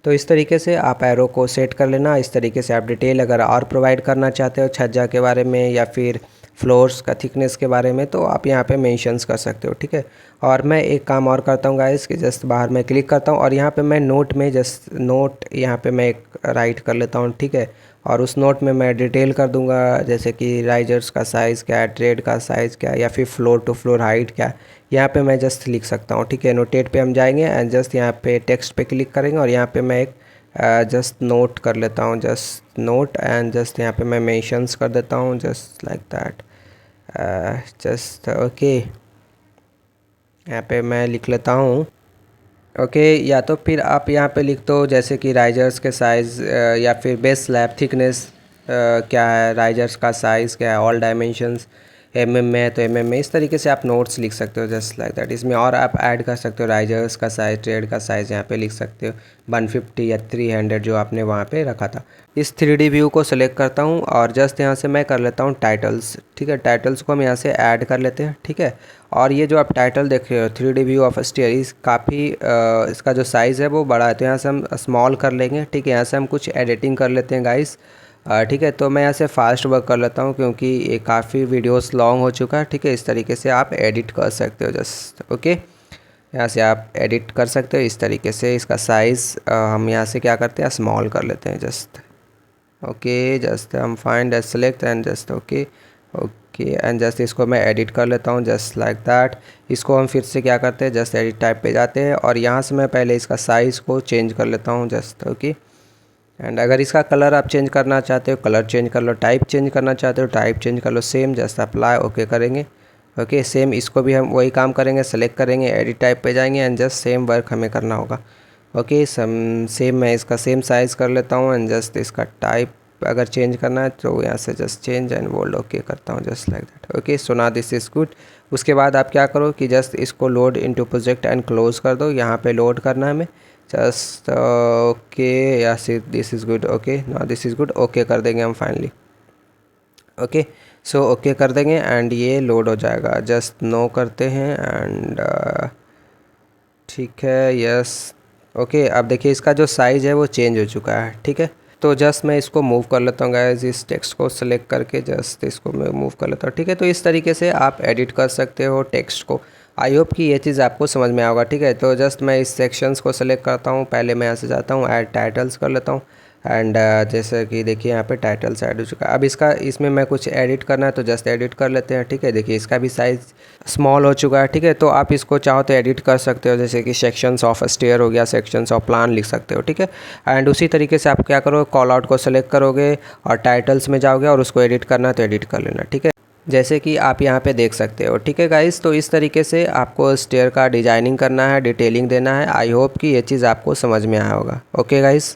तो इस तरीके से आप एरो को सेट कर लेना। इस तरीके से आप डिटेल अगर और प्रोवाइड करना चाहते हो छज्जा के बारे में या फिर फ्लोर्स का थिकनेस के बारे में तो आप यहाँ पे मेंशंस कर सकते हो, ठीक है। और मैं एक काम और करता हूँ गाइस कि जस्ट बाहर मैं क्लिक करता हूँ और यहाँ पे मैं नोट में जस्ट नोट यहाँ पे मैं एक राइट कर लेता हूँ, ठीक है। और उस नोट में मैं डिटेल कर दूंगा जैसे कि राइजर्स का साइज़ क्या है, ट्रेड का साइज़ क्या है या फिर फ्लोर टू फ्लोर हाइट क्या है, यहाँ पे मैं जस्ट लिख सकता हूँ, ठीक है। नोटेट पे हम जाएंगे एंड जस्ट यहाँ पे टेक्स्ट पे क्लिक करेंगे और यहाँ पे मैं एक जस्ट नोट कर लेता हूँ, जस्ट नोट एंड जस्ट यहाँ पे मैं मेंशंस कर देता हूँ just like that, just okay. यहाँ पे मैं लिख लेता हूँ ओके या तो फिर आप यहाँ पे लिख दो जैसे कि राइजर्स के साइज़ या फिर बेस स्लैब थिकनेस क्या है, राइजर्स का साइज़ क्या है, ऑल डायमेंशंस एमएम में है तो एमएम में, इस तरीके से आप नोट्स लिख सकते हो जस्ट लाइक दैट। इसमें और आप ऐड कर सकते हो राइजर्स का साइज़, ट्रेड का साइज़ यहाँ पे लिख सकते हो 150 या 300 जो आपने वहाँ पे रखा था। इस 3D व्यू को सिलेक्ट करता हूँ और जस्ट यहाँ से मैं कर लेता हूँ टाइटल्स, ठीक है। टाइटल्स को हम यहाँ से ऐड कर लेते हैं, ठीक है। और ये जो आप टाइटल देख रहे हो 3D व्यू ऑफ स्टेयर, काफ़ी इसका जो साइज़ है वो बड़ा है तो यहाँ से हम स्मॉल कर लेंगे, ठीक है। यहाँ से हम कुछ एडिटिंग कर लेते हैं गाइस, ठीक है। तो मैं यहाँ से फास्ट वर्क कर लेता हूँ क्योंकि ये काफ़ी वीडियोस लॉन्ग हो चुका है, ठीक है। इस तरीके से आप एडिट कर सकते हो जस्ट ओके। यहाँ से आप एडिट कर सकते हो इस तरीके से। इसका साइज़ हम यहाँ से क्या करते हैं, स्मॉल कर लेते हैं जस्ट ओके। जस्ट हम find select and just okay okay and just इसको मैं एडिट कर लेता हूँ जस्ट लाइक दैट। इसको हम फिर से क्या करते हैं, जस्ट एडिट टाइप पे जाते हैं और यहाँ से मैं पहले इसका साइज़ को चेंज कर लेता हूँ जस्ट ओके। एंड अगर इसका कलर आप चेंज करना चाहते हो कलर चेंज कर लो, टाइप चेंज करना चाहते हो टाइप चेंज कर लो, सेम जस्ट अप्लाई ओके करेंगे ओके। सेम इसको भी हम वही काम करेंगे, सेलेक्ट करेंगे, एडिट टाइप पे जाएंगे एंड जस्ट सेम वर्क हमें करना होगा ओके। सेम मैं इसका सेम साइज़ कर लेता हूँ एंड जस्ट इसका टाइप अगर चेंज करना है तो यहाँ से just change and bold okay करता हूँ just like that okay. So now this is good. उसके बाद आप क्या करो कि जस्ट इसको load into project and close कर दो। यहाँ पे लोड करना है हमें just okay, yes this is good okay, now this is good okay कर देंगे हम फाइनली ओके। सो ओके कर देंगे एंड ये लोड हो जाएगा, जस्ट नो करते हैं एंड ठीक है यस ओके। अब देखिए इसका जो साइज़ है वो चेंज हो चुका है, ठीक है। तो जस्ट मैं इसको मूव कर लेता हूँ गाइस, इस टेक्स्ट को सिलेक्ट करके जस्ट इसको मैं मूव कर लेता हूँ, ठीक है। तो इस तरीके से आप एडिट कर सकते हो टेक्स्ट को। आई होप कि ये चीज़ आपको समझ में आएगा, ठीक है। तो जस्ट मैं इस सेक्शंस को सिलेक्ट करता हूँ, पहले मैं यहाँ से जाता हूँ ऐड टाइटल्स कर लेता हूँ एंड जैसे कि देखिए यहाँ पे टाइटल्स ऐड हो चुका है। अब इसमें मैं कुछ एडिट करना है तो जस्ट एडिट कर लेते हैं, ठीक है। देखिए इसका भी साइज़ स्मॉल हो चुका है, ठीक है। तो आप इसको चाहो तो एडिट कर सकते हो, जैसे कि सेक्शंस ऑफ स्टेयर हो गया, सेक्शंस ऑफ प्लान लिख सकते हो, ठीक है। एंड उसी तरीके से आप क्या करो, कॉल आउट को सेलेक्ट करोगे और टाइटल्स में जाओगे और उसको एडिट करना है तो एडिट कर लेना, ठीक है, जैसे कि आप यहाँ पे देख सकते हो, ठीक है गाइस। तो इस तरीके से आपको स्टेयर का डिजाइनिंग करना है, डिटेलिंग देना है। आई होप कि ये चीज़ आपको समझ में आया होगा ओके गाइस।